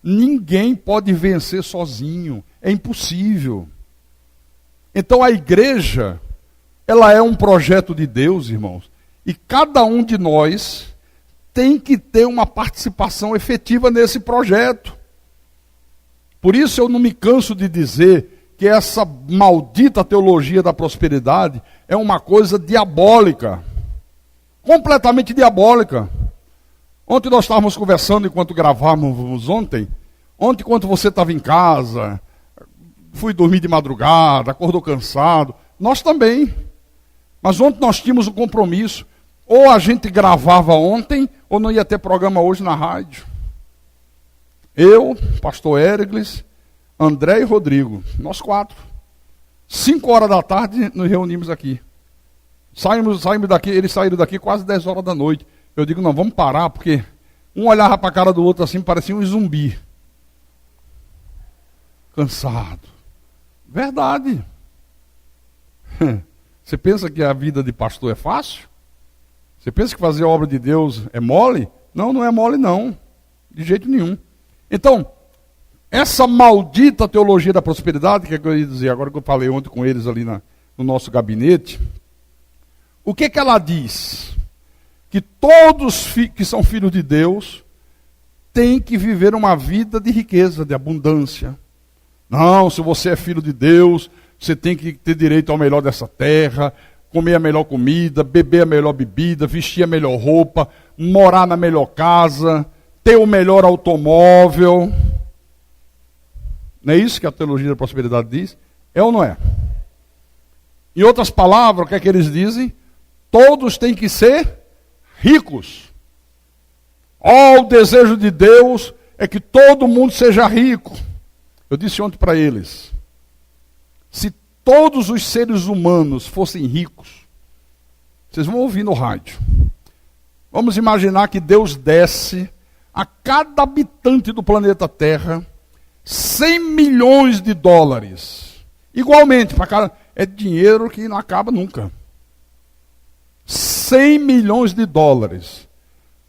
Ninguém pode vencer sozinho. É impossível. Então a igreja, ela é um projeto de Deus, irmãos. E cada um de nós tem que ter uma participação efetiva nesse projeto. Por isso eu não me canso de dizer que essa maldita teologia da prosperidade é uma coisa diabólica. Completamente diabólica. Ontem nós estávamos conversando enquanto gravávamos ontem, enquanto você estava em casa, fui dormir de madrugada, acordou cansado, nós também. Mas ontem nós tínhamos um compromisso, ou a gente gravava ontem, ou não ia ter programa hoje na rádio. Eu, pastor Érigles, André e Rodrigo, nós 4. 5 horas da tarde nos reunimos aqui. Saímos daqui, eles saíram daqui quase 10 horas da noite. Eu digo, não, vamos parar, porque um olhava para a cara do outro assim, parecia um zumbi. Cansado. Verdade. Você pensa que a vida de pastor é fácil? Você pensa que fazer a obra de Deus é mole? Não, não é mole não. De jeito nenhum. Então, essa maldita teologia da prosperidade, que eu ia dizer, agora que eu falei ontem com eles ali no nosso gabinete, o que ela diz? Que todos que são filhos de Deus têm que viver uma vida de riqueza, de abundância. Não, se você é filho de Deus, você tem que ter direito ao melhor dessa terra, comer a melhor comida, beber a melhor bebida, vestir a melhor roupa, morar na melhor casa, ter o melhor automóvel. Não é isso que a teologia da prosperidade diz? É ou não é? Em outras palavras, o que é que eles dizem? Todos têm que ser ricos. O desejo de Deus é que todo mundo seja rico. Eu disse ontem para eles, se todos os seres humanos fossem ricos, vocês vão ouvir no rádio, vamos imaginar que Deus desse a cada habitante do planeta Terra 100 milhões de dólares. Igualmente, para cada... é dinheiro que não acaba nunca. 100 milhões de dólares.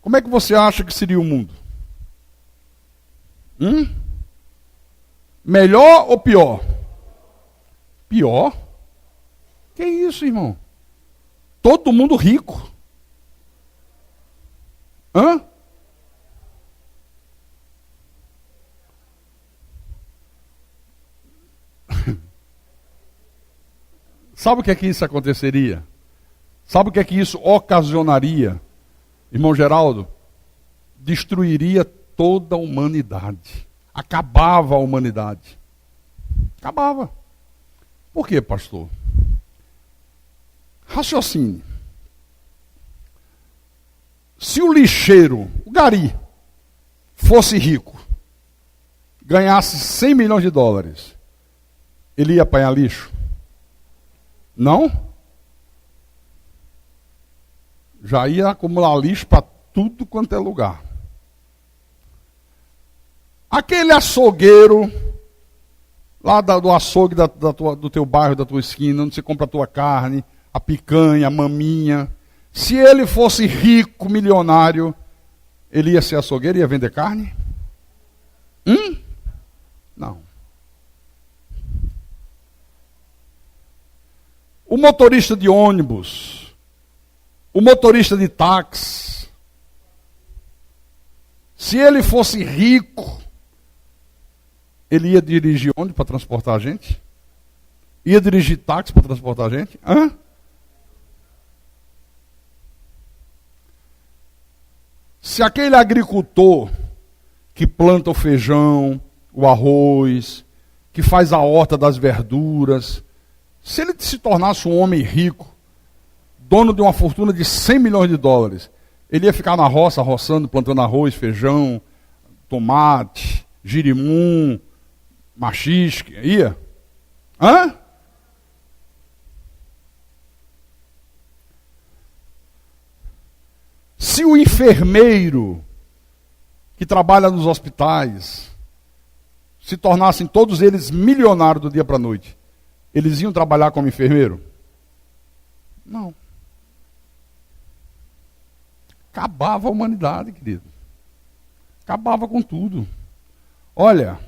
Como é que você acha que seria o mundo? Melhor ou pior? Pior? Que isso, irmão? Todo mundo rico. Hã? Sabe o que é que isso aconteceria? Sabe o que é que isso ocasionaria? Irmão Geraldo, destruiria toda a humanidade. Acabava a humanidade. Acabava. Por quê, pastor? Raciocínio. Se o lixeiro, o gari, fosse rico, ganhasse 100 milhões de dólares, ele ia apanhar lixo? Não? Já ia acumular lixo para tudo quanto é lugar. Aquele açougueiro, lá do açougue do teu bairro, da tua esquina, onde você compra a tua carne, a picanha, a maminha, se ele fosse rico, milionário, ele ia ser açougueiro e ia vender carne? Não. O motorista de ônibus, o motorista de táxi, se ele fosse rico, ele ia dirigir ônibus para transportar a gente? Ia dirigir táxi para transportar a gente? Se aquele agricultor que planta o feijão, o arroz, que faz a horta das verduras, se ele se tornasse um homem rico, dono de uma fortuna de 100 milhões de dólares, ele ia ficar na roça, roçando, plantando arroz, feijão, tomate, girimum, machisque, ia? Se o enfermeiro que trabalha nos hospitais se tornassem todos eles milionários do dia para a noite, eles iam trabalhar como enfermeiro? Não. Acabava a humanidade, querido. Acabava com tudo. Olha,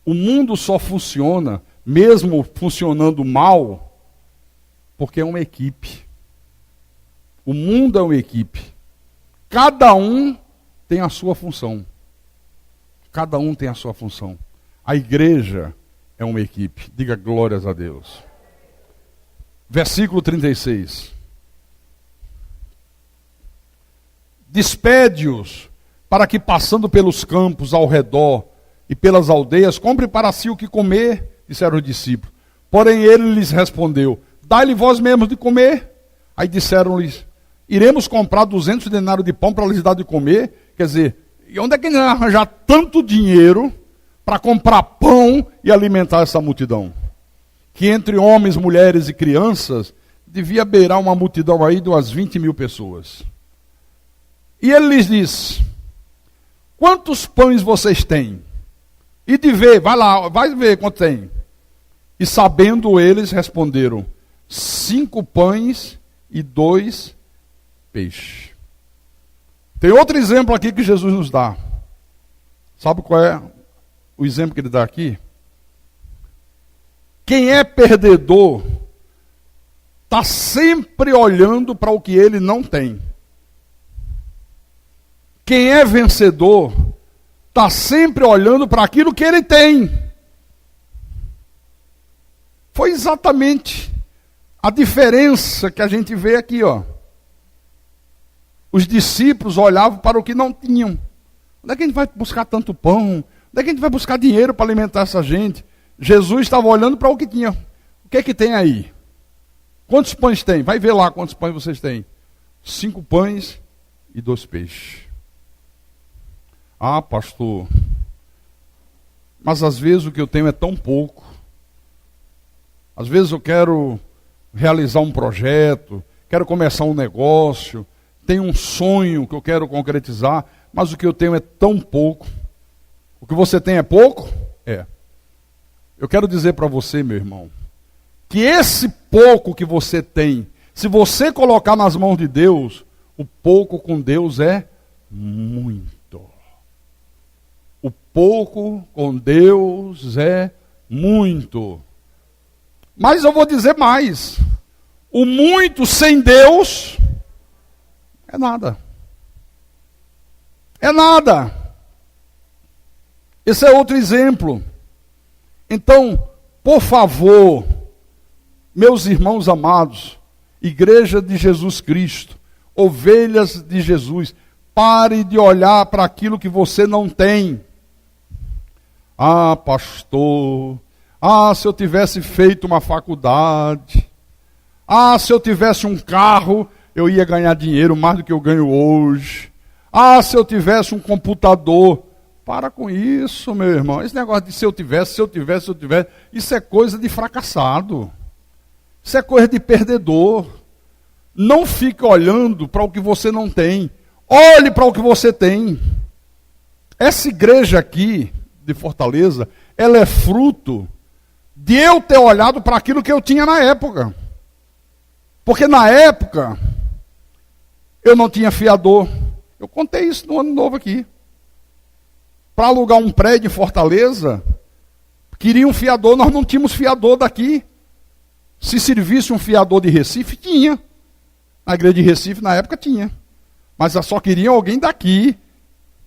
o mundo só funciona, mesmo funcionando mal, porque é uma equipe. O mundo é uma equipe. Cada um tem a sua função. Cada um tem a sua função. A igreja é uma equipe. Diga glórias a Deus. Versículo 36. Despede-os para que, passando pelos campos ao redor e pelas aldeias, compre para si o que comer, disseram os discípulos. Porém ele lhes respondeu, dai-lhe vós mesmos de comer. Aí disseram-lhes, iremos comprar 200 denários de pão para lhes dar de comer. Quer dizer, e onde é que ele vai arranjar tanto dinheiro para comprar pão e alimentar essa multidão? Que entre homens, mulheres e crianças, devia beirar uma multidão aí de umas 20 mil pessoas. E ele lhes disse, quantos pães vocês têm? E de ver, vai lá, vai ver quanto tem. E sabendo eles, responderam, 5 pães e 2 peixes. Tem outro exemplo aqui que Jesus nos dá. Sabe qual é o exemplo que ele dá aqui? Quem é perdedor está sempre olhando para o que ele não tem. Quem é vencedor está sempre olhando para aquilo que ele tem. Foi exatamente a diferença que a gente vê aqui, ó. Os discípulos olhavam para o que não tinham. Onde é que a gente vai buscar tanto pão? Onde é que a gente vai buscar dinheiro para alimentar essa gente? Jesus estava olhando para o que tinha. O que é que tem aí? Quantos pães tem? Vai ver lá quantos pães vocês têm. 5 pães e 2 peixes. Ah, pastor, mas às vezes o que eu tenho é tão pouco. Às vezes eu quero realizar um projeto, quero começar um negócio, tenho um sonho que eu quero concretizar, mas o que eu tenho é tão pouco. O que você tem é pouco? É. Eu quero dizer para você, meu irmão, que esse pouco que você tem, se você colocar nas mãos de Deus, o pouco com Deus é muito. O pouco com Deus é muito. Mas eu vou dizer mais. O muito sem Deus é nada. É nada. Esse é outro exemplo. Então, por favor, meus irmãos amados, Igreja de Jesus Cristo, ovelhas de Jesus, pare de olhar para aquilo que você não tem. Ah, pastor, se eu tivesse feito uma faculdade, se eu tivesse um carro, eu ia ganhar dinheiro mais do que eu ganho hoje. Se eu tivesse um computador. Para com isso, meu irmão. Esse negócio de se eu tivesse, isso é coisa de fracassado. Isso é coisa de perdedor. Não fique olhando para o que você não tem. Olhe para o que você tem. Essa igreja aqui, de Fortaleza, ela é fruto de eu ter olhado para aquilo que eu tinha na época. Porque na época, eu não tinha fiador. Eu contei isso no ano novo aqui. Para alugar um prédio em Fortaleza, queria um fiador, nós não tínhamos fiador daqui. Se servisse um fiador de Recife, tinha. Na igreja de Recife, na época, tinha. Mas só queriam alguém daqui,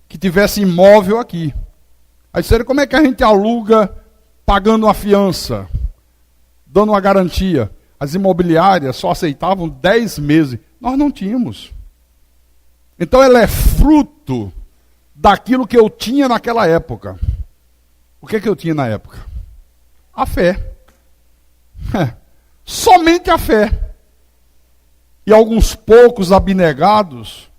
que tivesse imóvel aqui. Aí disseram, como é que a gente aluga pagando uma fiança, dando uma garantia? As imobiliárias só aceitavam 10 meses. Nós não tínhamos. Então ela é fruto daquilo que eu tinha naquela época. O que eu tinha na época? A fé. Somente a fé. E alguns poucos abnegados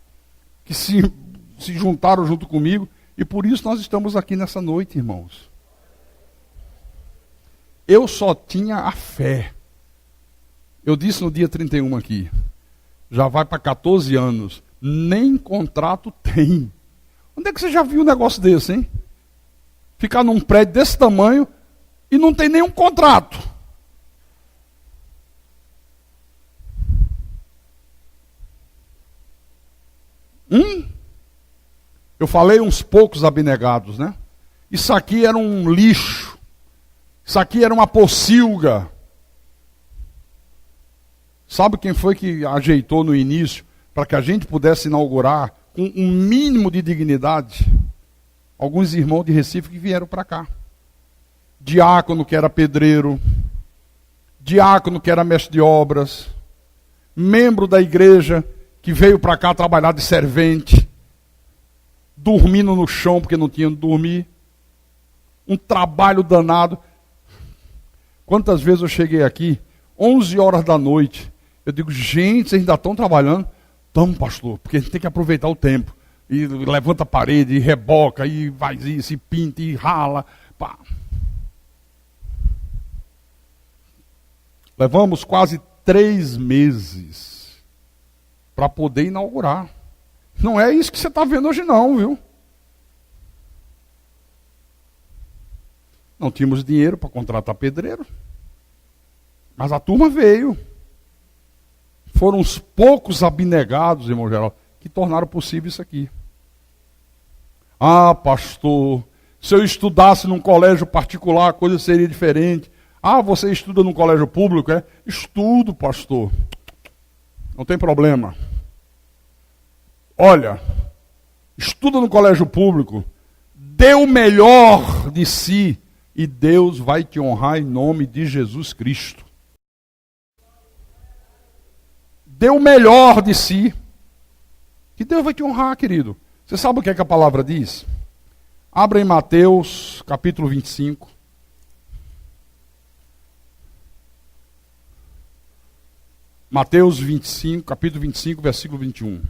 que se juntaram junto comigo, e por isso nós estamos aqui nessa noite, irmãos. Eu só tinha a fé. Eu disse no dia 31 aqui, já vai para 14 anos, nem contrato tem. Onde é que você já viu um negócio desse, hein? Ficar num prédio desse tamanho e não tem nenhum contrato. Eu falei uns poucos abnegados, né? Isso aqui era um lixo. Isso aqui era uma pocilga. Sabe quem foi que ajeitou no início para que a gente pudesse inaugurar com um mínimo de dignidade? Alguns irmãos de Recife que vieram para cá. Diácono que era pedreiro, diácono que era mestre de obras, membro da igreja que veio para cá trabalhar de servente, dormindo no chão porque não tinha onde dormir. Um trabalho danado. Quantas vezes eu cheguei aqui, 11 horas da noite, eu digo, gente, vocês ainda estão trabalhando? Estamos, pastor, porque a gente tem que aproveitar o tempo. E levanta a parede, e reboca, e faz isso, e pinta, e rala. Pá. Levamos quase 3 meses para poder inaugurar. Não é isso que você está vendo hoje não, viu? Não tínhamos dinheiro para contratar pedreiro. Mas a turma veio. Foram os poucos abnegados, irmão Geraldo, que tornaram possível isso aqui. Ah, pastor, se eu estudasse num colégio particular, a coisa seria diferente. Ah, você estuda num colégio público, é? Estudo, pastor. Não tem problema. Olha, estuda no colégio público, dê o melhor de si e Deus vai te honrar em nome de Jesus Cristo. Dê o melhor de si, que Deus vai te honrar, querido. Você sabe o que é que a palavra diz? Abra em Mateus, capítulo 25. Mateus 25, capítulo 25, versículo 21.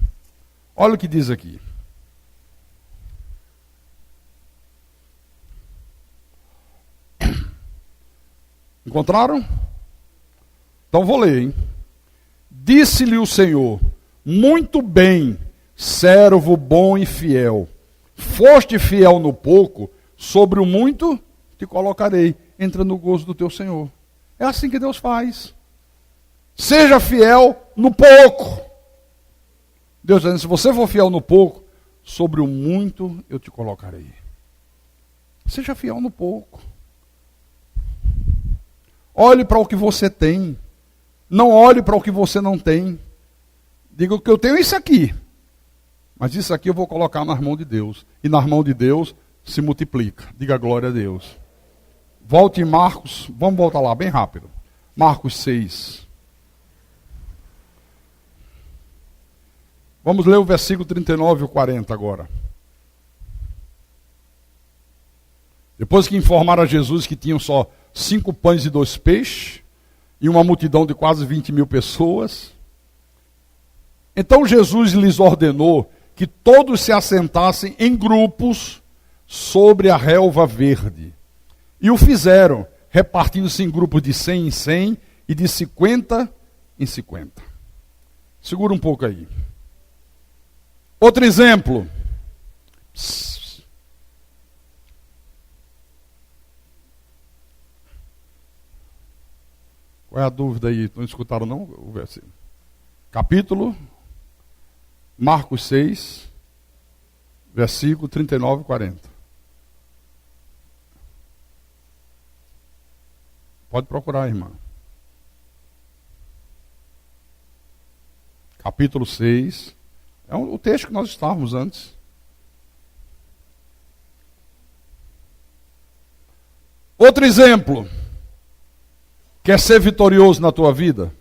Olha o que diz aqui. Encontraram? Então vou ler, hein? Disse-lhe o Senhor: muito bem, servo bom e fiel. Foste fiel no pouco, sobre o muito te colocarei. Entra no gozo do teu Senhor. É assim que Deus faz. Seja fiel no pouco. Deus diz: se você for fiel no pouco, sobre o muito eu te colocarei. Seja fiel no pouco. Olhe para o que você tem. Não olhe para o que você não tem. Diga que eu tenho isso aqui. Mas isso aqui eu vou colocar nas mãos de Deus. E nas mãos de Deus se multiplica. Diga glória a Deus. Volte em Marcos. Vamos voltar lá bem rápido. Marcos 6. Vamos ler o versículo 39 e o 40 agora. Depois que informaram a Jesus que tinham só 5 pães e 2 peixes, e uma multidão de quase 20.000 pessoas. Então Jesus lhes ordenou que todos se assentassem em grupos sobre a relva verde. E o fizeram, repartindo-se em grupos de 100 em 100 e de 50 em 50. Segura um pouco aí. Outro exemplo. Qual é a dúvida aí? Não escutaram não o versículo? Capítulo Marcos 6, versículo 39 e 40. Pode procurar, irmã. Capítulo 6. É o texto que nós estávamos antes. Outro exemplo. Quer ser vitorioso na tua vida?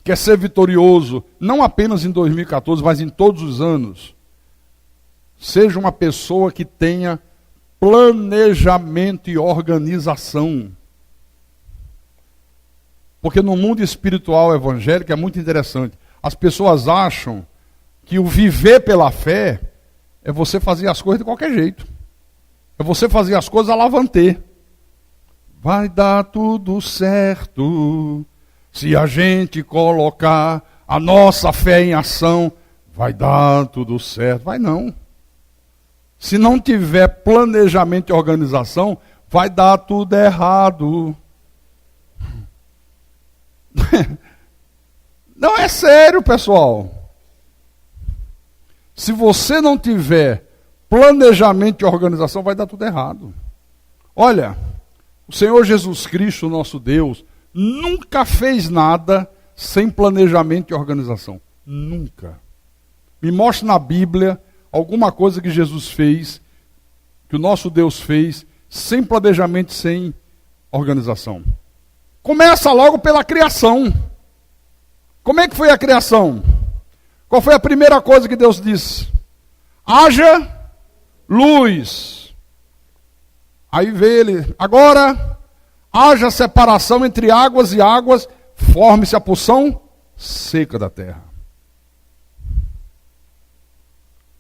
Quer ser vitorioso não apenas em 2014, mas em todos os anos? Seja uma pessoa que tenha planejamento e organização. Porque no mundo espiritual evangélico é muito interessante. As pessoas acham que o viver pela fé é você fazer as coisas de qualquer jeito. É você fazer as coisas à lavantê. Vai dar tudo certo se a gente colocar a nossa fé em ação. Vai dar tudo certo. Vai não. Se não tiver planejamento e organização, vai dar tudo errado. Não, é sério, pessoal. Se você não tiver planejamento e organização, vai dar tudo errado. Olha, o Senhor Jesus Cristo, nosso Deus, nunca fez nada sem planejamento e organização. Nunca. Me mostre na Bíblia alguma coisa que Jesus fez, que o nosso Deus fez, sem planejamento e sem organização. Começa logo pela criação. Como é que foi a criação? Qual foi a primeira coisa que Deus disse? Haja luz. Aí veio ele, agora haja separação entre águas e águas, forme-se a porção seca da terra.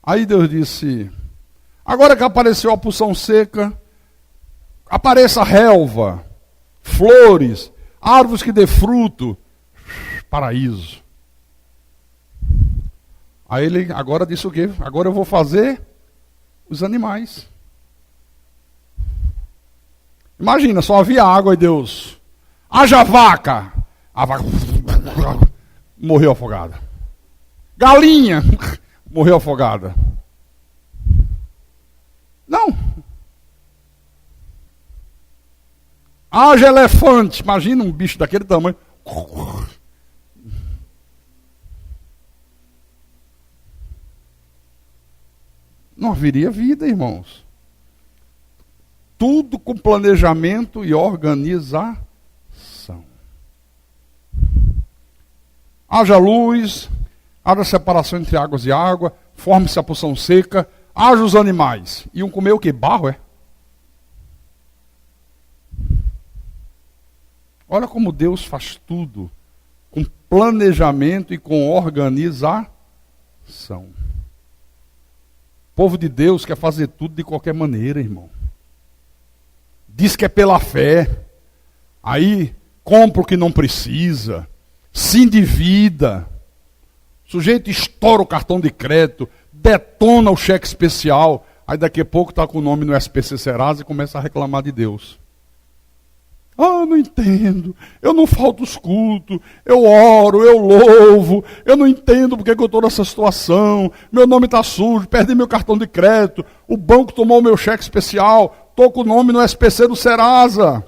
Aí Deus disse, agora que apareceu a porção seca, apareça a relva, flores, árvores que dê fruto, paraíso. Aí ele agora disse o quê? Agora eu vou fazer os animais. Imagina, só havia água e Deus, haja vaca. A vaca morreu afogada. Galinha morreu afogada. Não. Haja elefante. Imagina um bicho daquele tamanho. Não haveria vida, irmãos. Tudo com planejamento e organização. Haja luz, haja separação entre águas e água, forme-se a porção seca, haja os animais. Iam comer o quê? Barro, é? Olha como Deus faz tudo com planejamento e com organização. O povo de Deus quer fazer tudo de qualquer maneira, irmão. Diz que é pela fé. Aí compra o que não precisa. Se endivida. O sujeito estoura o cartão de crédito, detona o cheque especial. Aí daqui a pouco está com o nome no SPC Serasa e começa a reclamar de Deus. Ah, não entendo, eu não falto os cultos, eu oro, eu louvo, eu não entendo porque que eu estou nessa situação, meu nome está sujo, perdi meu cartão de crédito, o banco tomou meu cheque especial, estou com o nome no SPC do Serasa.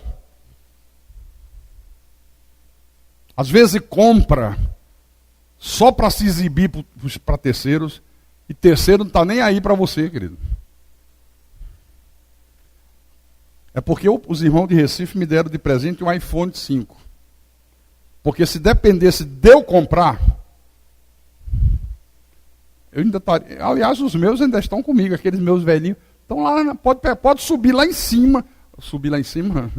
Às vezes compra só para se exibir para terceiros, e terceiro não está nem aí para você, querido. É porque os irmãos de Recife me deram de presente um iPhone 5. Porque se dependesse de eu comprar, eu ainda estaria. Aliás, os meus ainda estão comigo, aqueles meus velhinhos. Estão lá, pode subir lá em cima. Subir lá em cima?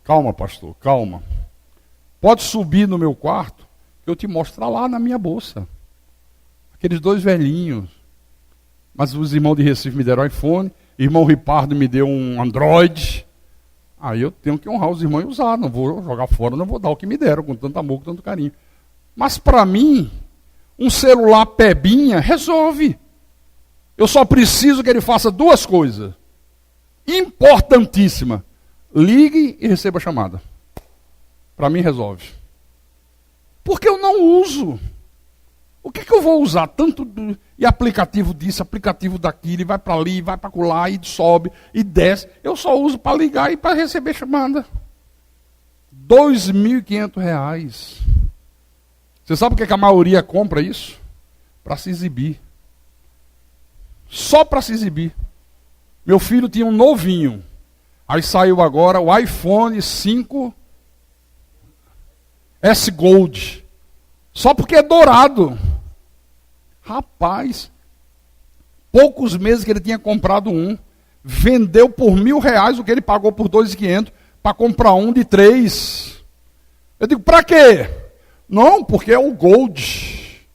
Calma, pastor, calma. Pode subir no meu quarto, que eu te mostro lá na minha bolsa. Aqueles dois velhinhos. Mas os irmãos de Recife me deram iPhone, irmão Ripardo me deu um Android. Aí eu tenho que honrar os irmãos e usar, não vou jogar fora, não vou dar o que me deram, com tanto amor, com tanto carinho. Mas para mim, um celular pebinha resolve. Eu só preciso que ele faça duas coisas. Importantíssima. Ligue e receba a chamada. Para mim resolve. Porque eu não uso. O que eu vou usar tanto e aplicativo disso, aplicativo daquilo, e vai para ali, vai para lá, e sobe, e desce. Eu só uso para ligar e para receber chamada. R$2.500. Você sabe por que a maioria compra isso? Para se exibir. Só para se exibir. Meu filho tinha um novinho. Aí saiu agora o iPhone 5 S Gold. Só porque é dourado. Rapaz, poucos meses que ele tinha comprado um, vendeu por R$1.000 o que ele pagou por R$2.500 para comprar um de 3. Eu digo, para quê? Não, porque é o Gold.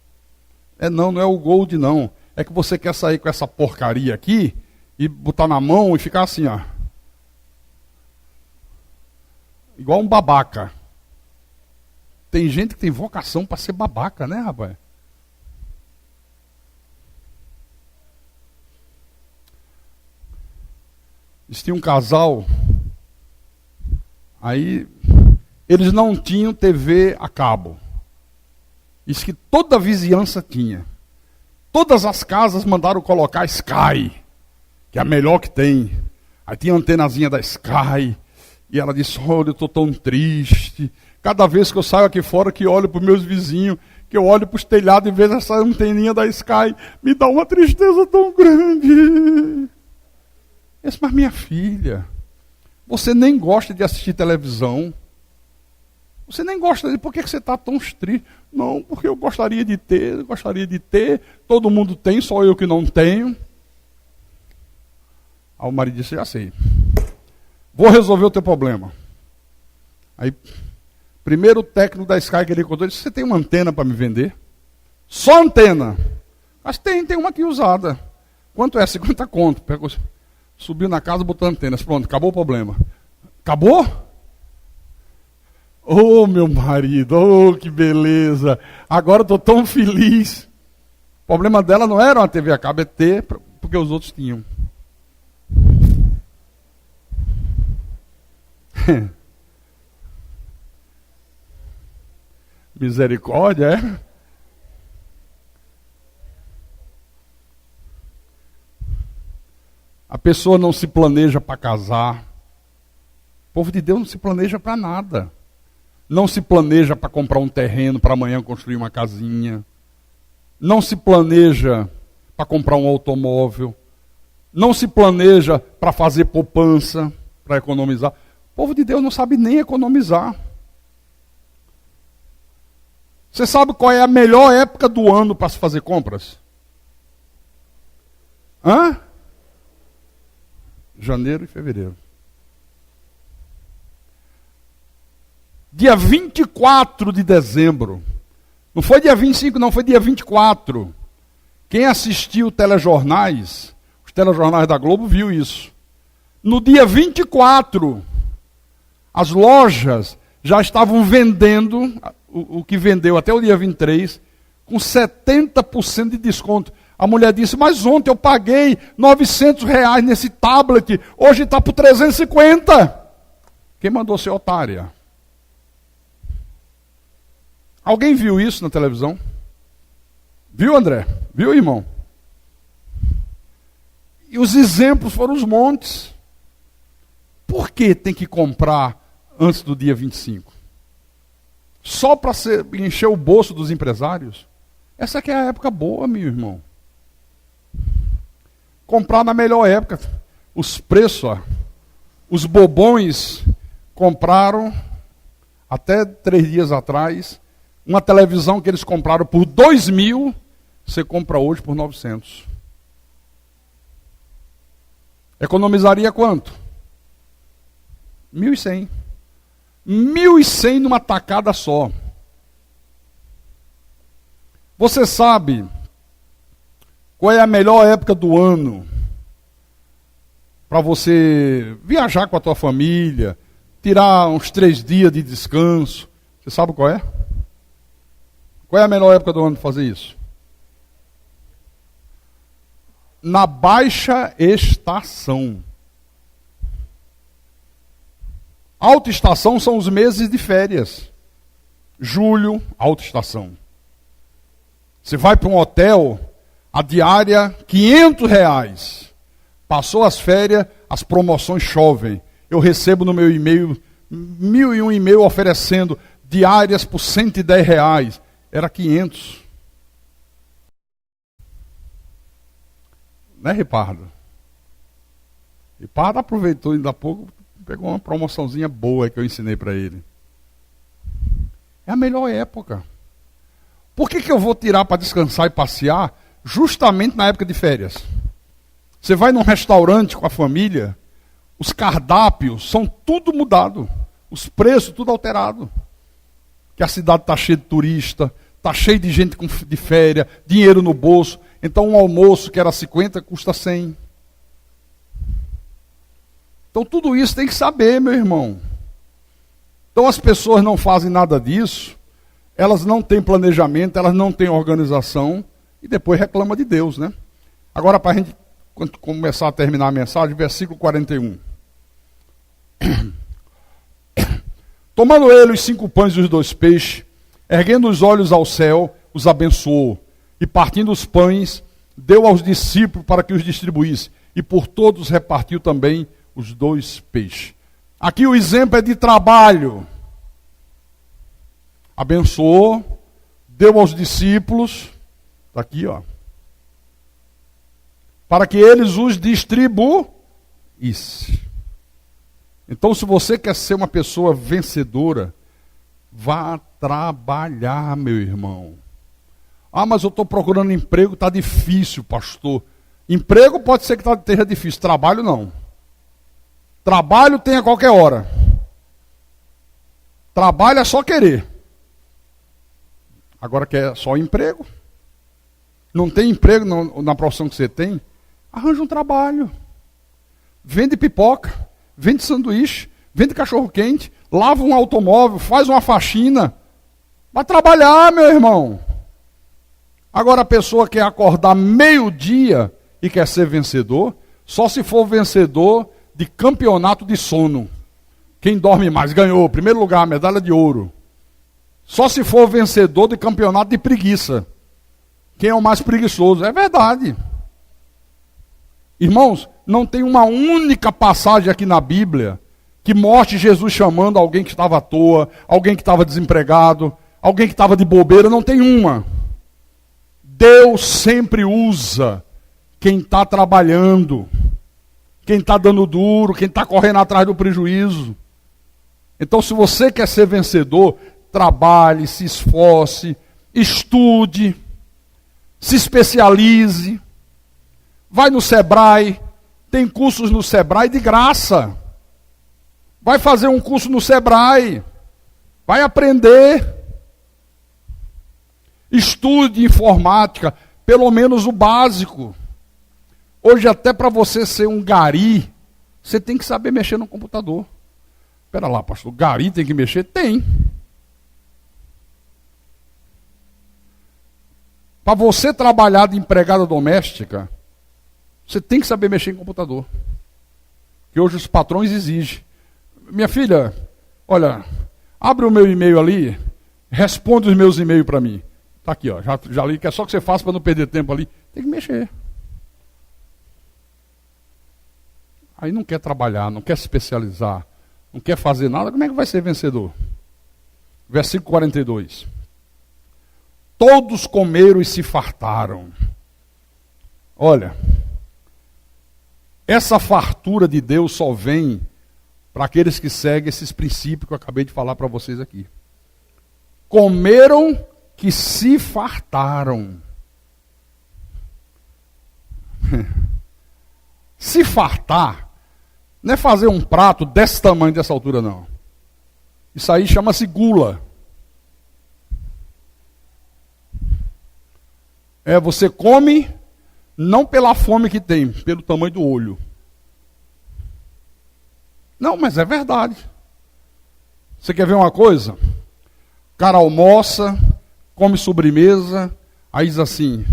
Não é o Gold não. É que você quer sair com essa porcaria aqui e botar na mão e ficar assim, ó. Igual um babaca. Tem gente que tem vocação para ser babaca, né, rapaz? Tinha um casal, aí eles não tinham TV a cabo. Isso que toda a vizinhança tinha. Todas as casas mandaram colocar Sky, que é a melhor que tem. Aí tinha a antenazinha da Sky, e ela disse, olha, eu estou tão triste. Cada vez que eu saio aqui fora, que olho para os meus vizinhos, que eu olho para os telhados e vejo essa anteninha da Sky, me dá uma tristeza tão grande. Mas minha filha, você nem gosta de assistir televisão. Você nem gosta de... Por que você está tão triste? Não, porque eu gostaria de ter. Todo mundo tem, só eu que não tenho. Aí o marido disse, já sei. Vou resolver o teu problema. Aí, primeiro o técnico da Sky que ele contou, disse, você tem uma antena para me vender? Só antena. Mas tem uma aqui usada. Quanto é? 50 conto. Subiu na casa, botou antenas. Pronto, acabou o problema. Acabou? Oh, meu marido, oh, que beleza. Agora eu estou tão feliz. O problema dela não era uma TV a cabo, é ter, porque os outros tinham. Misericórdia, é? A pessoa não se planeja para casar. O povo de Deus não se planeja para nada. Não se planeja para comprar um terreno para amanhã construir uma casinha. Não se planeja para comprar um automóvel. Não se planeja para fazer poupança, para economizar. O povo de Deus não sabe nem economizar. Você sabe qual é a melhor época do ano para se fazer compras? Janeiro e fevereiro. Dia 24 de dezembro. Não foi dia 25, não, foi dia 24. Quem assistiu telejornais, os telejornais da Globo, viu isso. No dia 24, as lojas já estavam vendendo, o que vendeu até o dia 23, com 70% de desconto. A mulher disse, mas ontem eu paguei R$900 nesse tablet, hoje está por 350. Quem mandou ser otária? Alguém viu isso na televisão? Viu, André? Viu, irmão? E os exemplos foram os montes. Por que tem que comprar antes do dia 25? Só para encher o bolso dos empresários? Essa aqui é a época boa, meu irmão. Comprar na melhor época. Os preços, os bobões compraram, até 3 dias atrás, uma televisão que eles compraram por 2.000, você compra hoje por 900. Economizaria quanto? 1.100. 1.100 numa tacada só. Você sabe qual é a melhor época do ano para você viajar com a tua família, tirar uns 3 dias de descanso? Você sabe qual é? Qual é a melhor época do ano para fazer isso? Na baixa estação. Alta estação são os meses de férias. Julho, alta estação. Você vai para um hotel, a diária, R$500. Passou as férias, as promoções chovem. Eu recebo no meu e-mail, 1.001 e-mail oferecendo diárias por R$110. Era 500. Né, Ripardo? Ripardo aproveitou ainda há pouco, pegou uma promoçãozinha boa que eu ensinei para ele. É a melhor época. Por que eu vou tirar para descansar e passear justamente na época de férias? Você vai num restaurante com a família, os cardápios são tudo mudado, os preços tudo alterado. Que a cidade está cheia de turista, está cheia de gente de férias, dinheiro no bolso. Então um almoço que era 50 custa 100. Então tudo isso tem que saber, meu irmão. Então as pessoas não fazem nada disso, elas não têm planejamento, elas não têm organização e depois reclamam de Deus, né? Agora para a gente começar a terminar a mensagem, versículo 41. Tomando ele os 5 pães e os 2 peixes, erguendo os olhos ao céu, os abençoou, e partindo os pães, deu aos discípulos para que os distribuísse, e por todos repartiu também os 2 peixes. Aqui o exemplo é de trabalho. Abençoou, deu aos discípulos, está aqui, ó, para que eles os distribuíssem. Então, se você quer ser uma pessoa vencedora, vá trabalhar, meu irmão. Ah, mas eu estou procurando emprego, está difícil, pastor. Emprego pode ser que esteja difícil, trabalho não. Trabalho tem a qualquer hora. Trabalho é só querer. Agora quer só emprego? Não tem emprego na profissão que você tem? Arranja um trabalho. Vende pipoca, vende sanduíche, vende cachorro-quente, lava um automóvel, faz uma faxina. Vai trabalhar, meu irmão. Agora a pessoa quer acordar meio-dia e quer ser vencedor, só se for vencedor de campeonato de sono. Quem dorme mais ganhou, primeiro lugar, medalha de ouro. Só se for vencedor de campeonato de preguiça. Quem é o mais preguiçoso? É verdade. Irmãos, não tem uma única passagem aqui na Bíblia que mostre Jesus chamando alguém que estava à toa, alguém que estava desempregado, alguém que estava de bobeira, não tem uma. Deus sempre usa quem está trabalhando, quem está dando duro, quem está correndo atrás do prejuízo. Então, se você quer ser vencedor, trabalhe, se esforce, estude, se especialize, vai no Sebrae, tem cursos no Sebrae de graça. Vai fazer um curso no Sebrae, vai aprender. Estude informática, pelo menos o básico. Hoje até para você ser um gari, você tem que saber mexer no computador. Espera lá, pastor, gari tem que mexer? Tem. Para você trabalhar de empregada doméstica, você tem que saber mexer em computador. Que hoje os patrões exigem. Minha filha, olha, abre o meu e-mail ali, responde os meus e-mails para mim. Está aqui, ó, já li, que é só que você faça para não perder tempo ali. Tem que mexer. Aí não quer trabalhar, não quer se especializar, não quer fazer nada, como é que vai ser vencedor? Versículo 42. Todos comeram e se fartaram. Olha, essa fartura de Deus só vem para aqueles que seguem esses princípios que eu acabei de falar para vocês aqui. Comeram que se fartaram. Se fartar não é fazer um prato desse tamanho, dessa altura, não. Isso aí chama-se gula. Você come não pela fome que tem, pelo tamanho do olho. Não, mas é verdade. Você quer ver uma coisa? O cara almoça, come sobremesa, aí diz assim,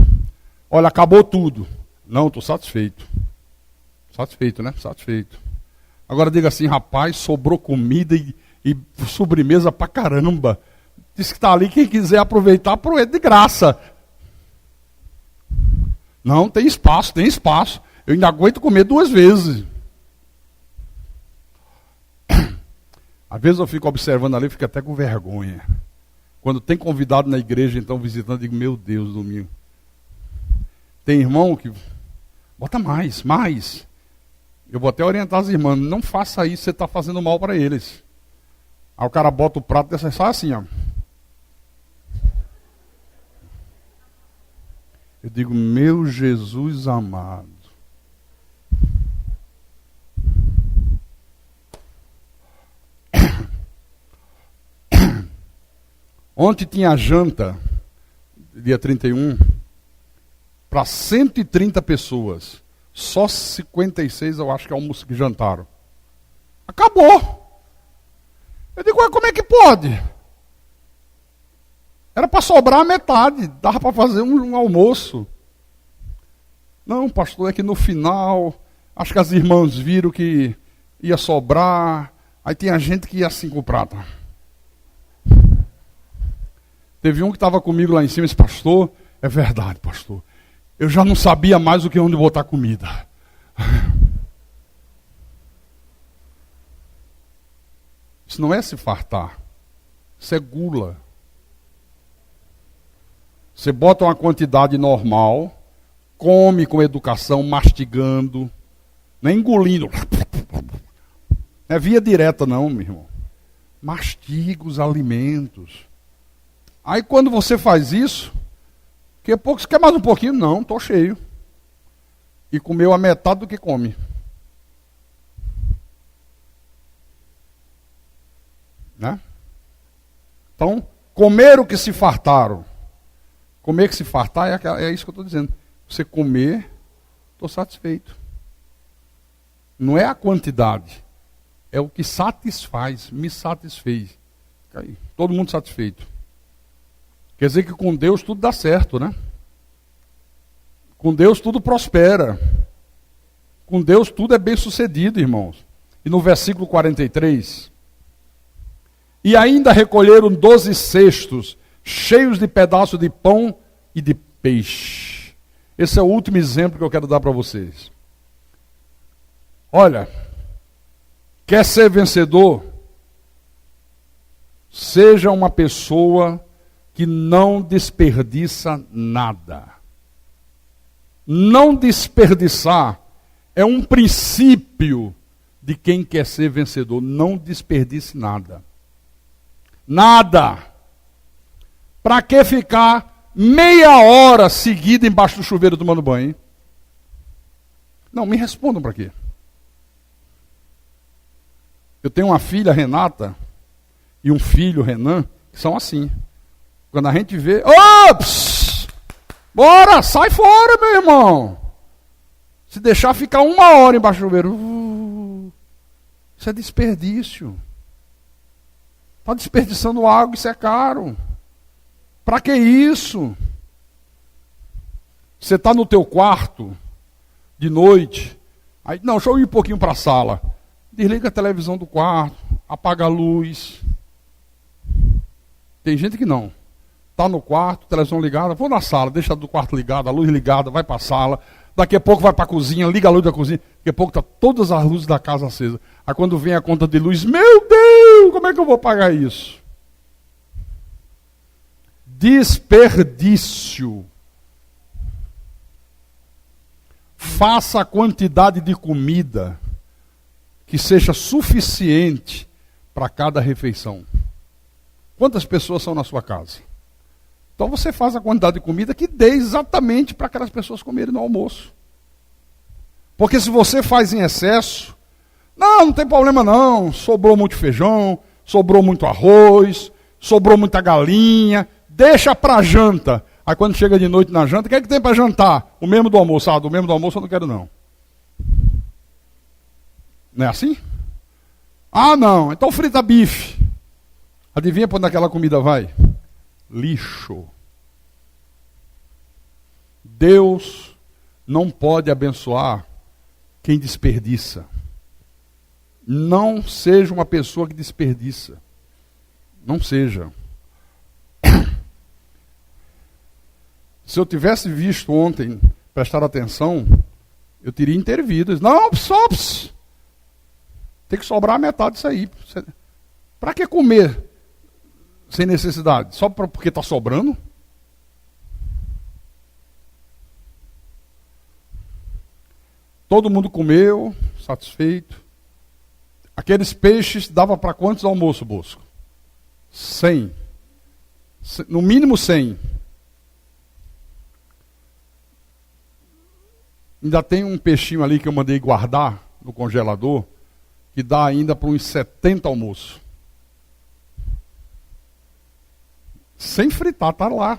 olha, acabou tudo. Não, estou satisfeito. Satisfeito, né? Satisfeito. Agora diga assim, rapaz, sobrou comida e sobremesa pra caramba. Diz que está ali, quem quiser aproveitar, aproveita de graça. Não, tem espaço, tem espaço. Eu ainda aguento comer 2 vezes. Às vezes eu fico observando ali, fico até com vergonha. Quando tem convidado na igreja, então visitando, eu digo, meu Deus, domingo. Tem irmão que bota mais. Eu vou até orientar as irmãs, não faça isso, você está fazendo mal para eles. Aí o cara bota o prato dessa, sai assim, ó. Eu digo, meu Jesus amado. Ontem tinha janta, dia 31, para 130 pessoas. Só 56 eu acho que que jantaram. Acabou. Eu digo, como é que pode? Era para sobrar a metade, dava para fazer um almoço. Não, pastor, é que no final, acho que as irmãs viram que ia sobrar, aí tinha gente que ia 5 pratos. Teve um que estava comigo lá em cima, esse pastor, é verdade, pastor. Eu já não sabia mais o que onde botar comida. Isso não é se fartar. Isso é gula. Você bota uma quantidade normal, come com educação, mastigando, não é engolindo. Não é via direta não, meu irmão. Mastiga os alimentos. Aí quando você faz isso, daqui a pouco você quer mais um pouquinho? Não, estou cheio. E comeu a metade do que come. Né? Então, comer o que se fartaram. Comer que se fartar é isso que eu estou dizendo. Você comer, estou satisfeito. Não é a quantidade, é o que satisfaz, me satisfez. Aí, todo mundo satisfeito. Quer dizer que com Deus tudo dá certo, né? Com Deus tudo prospera. Com Deus tudo é bem sucedido, irmãos. E no versículo 43, e ainda recolheram 12 cestos, cheios de pedaços de pão e de peixe. Esse é o último exemplo que eu quero dar para vocês. Olha, quer ser vencedor? Seja uma pessoa que não desperdiça nada. Não desperdiçar é um princípio de quem quer ser vencedor. Não desperdice nada. Nada. Para que ficar meia hora seguida embaixo do chuveiro tomando banho? Não, me respondam para quê? Eu tenho uma filha, Renata, e um filho, Renan, que são assim. Quando a gente vê... Ops! Bora, sai fora, meu irmão! Se deixar ficar uma hora embaixo do chuveiro... isso é desperdício. Está desperdiçando água, isso é caro. Para que isso? Você está no teu quarto, de noite, aí, não, deixa eu ir um pouquinho para a sala. Desliga a televisão do quarto, apaga a luz. Tem gente que não. Está no quarto, televisão ligada, vou na sala, deixa do quarto ligado, a luz ligada, vai para a sala. Daqui a pouco vai para a cozinha, liga a luz da cozinha. Daqui a pouco está todas as luzes da casa acesas. Aí quando vem a conta de luz, meu Deus, como é que eu vou pagar isso? Desperdício. Faça a quantidade de comida que seja suficiente para cada refeição. Quantas pessoas são na sua casa? Então você faz a quantidade de comida que dê exatamente para aquelas pessoas comerem no almoço. Porque se você faz em excesso, não tem problema não, sobrou muito feijão, sobrou muito arroz, sobrou muita galinha, deixa para janta. Aí quando chega de noite na janta, o que é que tem para jantar? O mesmo do almoço. Ah, do mesmo do almoço eu não quero não. Não é assim? Ah, não. Então frita bife. Adivinha para onde aquela comida vai? Lixo. Deus não pode abençoar quem desperdiça. Não seja uma pessoa que desperdiça. Não seja. Se eu tivesse visto ontem, prestar atenção, eu teria intervido. Não, ops. Tem que sobrar a metade disso aí. Para que comer sem necessidade? Só porque está sobrando? Todo mundo comeu, satisfeito. Aqueles peixes dava para quantos almoços, Bosco? 100. No mínimo 100. Ainda tem um peixinho ali que eu mandei guardar no congelador, que dá ainda para uns 70 almoços. Sem fritar, tá lá.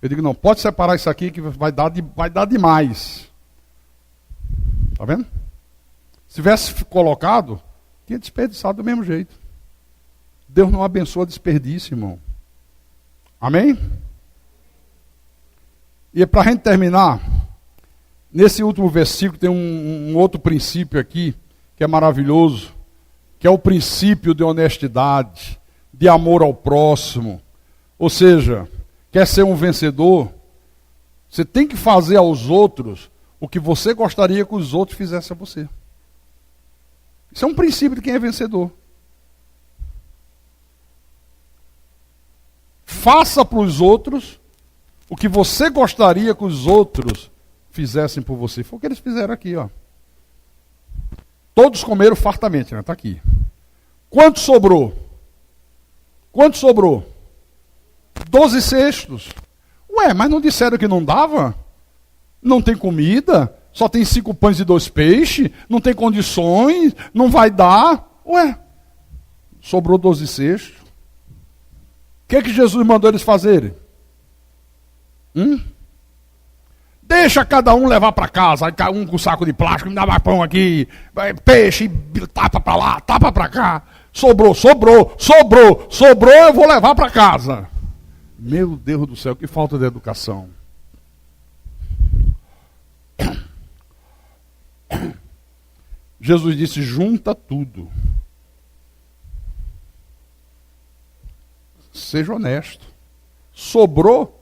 Eu digo, não, pode separar isso aqui que vai dar demais. Tá vendo? Se tivesse colocado, tinha desperdiçado do mesmo jeito. Deus não abençoa desperdício, irmão. Amém? E para a gente terminar, nesse último versículo tem um outro princípio aqui, que é maravilhoso, que é o princípio de honestidade, de amor ao próximo. Ou seja, quer ser um vencedor, você tem que fazer aos outros o que você gostaria que os outros fizessem a você. Isso é um princípio de quem é vencedor. Faça para os outros o que você gostaria que os outros fizessem por você. Foi o que eles fizeram aqui, ó. Todos comeram fartamente, né? Está aqui. Quanto sobrou? Quanto sobrou? 12 cestos. Ué, mas não disseram que não dava? Não tem comida? Só tem 5 pães e 2 peixes? Não tem condições? Não vai dar? Ué, sobrou 12 cestos. O que Jesus mandou eles fazerem? Deixa cada um levar para casa, um com saco de plástico, me dá mais pão aqui, peixe, tapa para lá, tapa para cá. Sobrou, eu vou levar para casa. Meu Deus do céu, que falta de educação. Jesus disse, junta tudo. Seja honesto. Sobrou.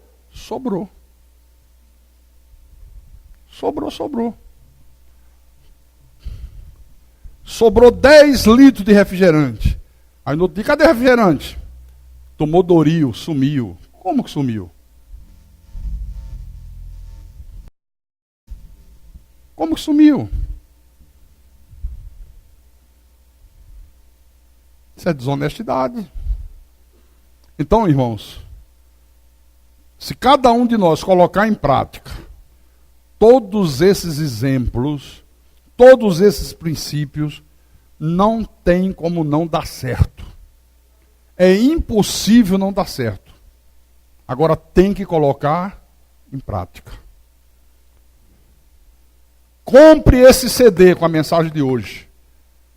Sobrou 10 litros de refrigerante. Aí no outro dia, cadê o refrigerante? Tomou Doril, sumiu. Como que sumiu? Como que sumiu? Isso é desonestidade. Então, irmãos, Se cada um de nós colocar em prática todos esses exemplos, todos esses princípios, não tem como não dar certo. É impossível não dar certo. Agora tem que colocar em prática. Compre esse CD com a mensagem de hoje.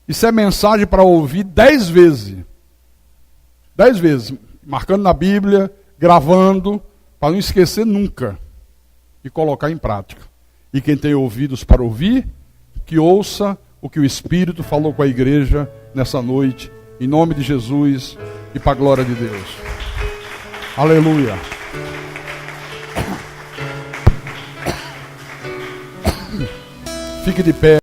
Isso é mensagem para ouvir 10 vezes. 10 vezes. Marcando na Bíblia, gravando, para não esquecer nunca. E colocar em prática. E quem tem ouvidos para ouvir, que ouça o que o Espírito falou com a igreja nessa noite. Em nome de Jesus e para a glória de Deus. Aleluia. Fique de pé.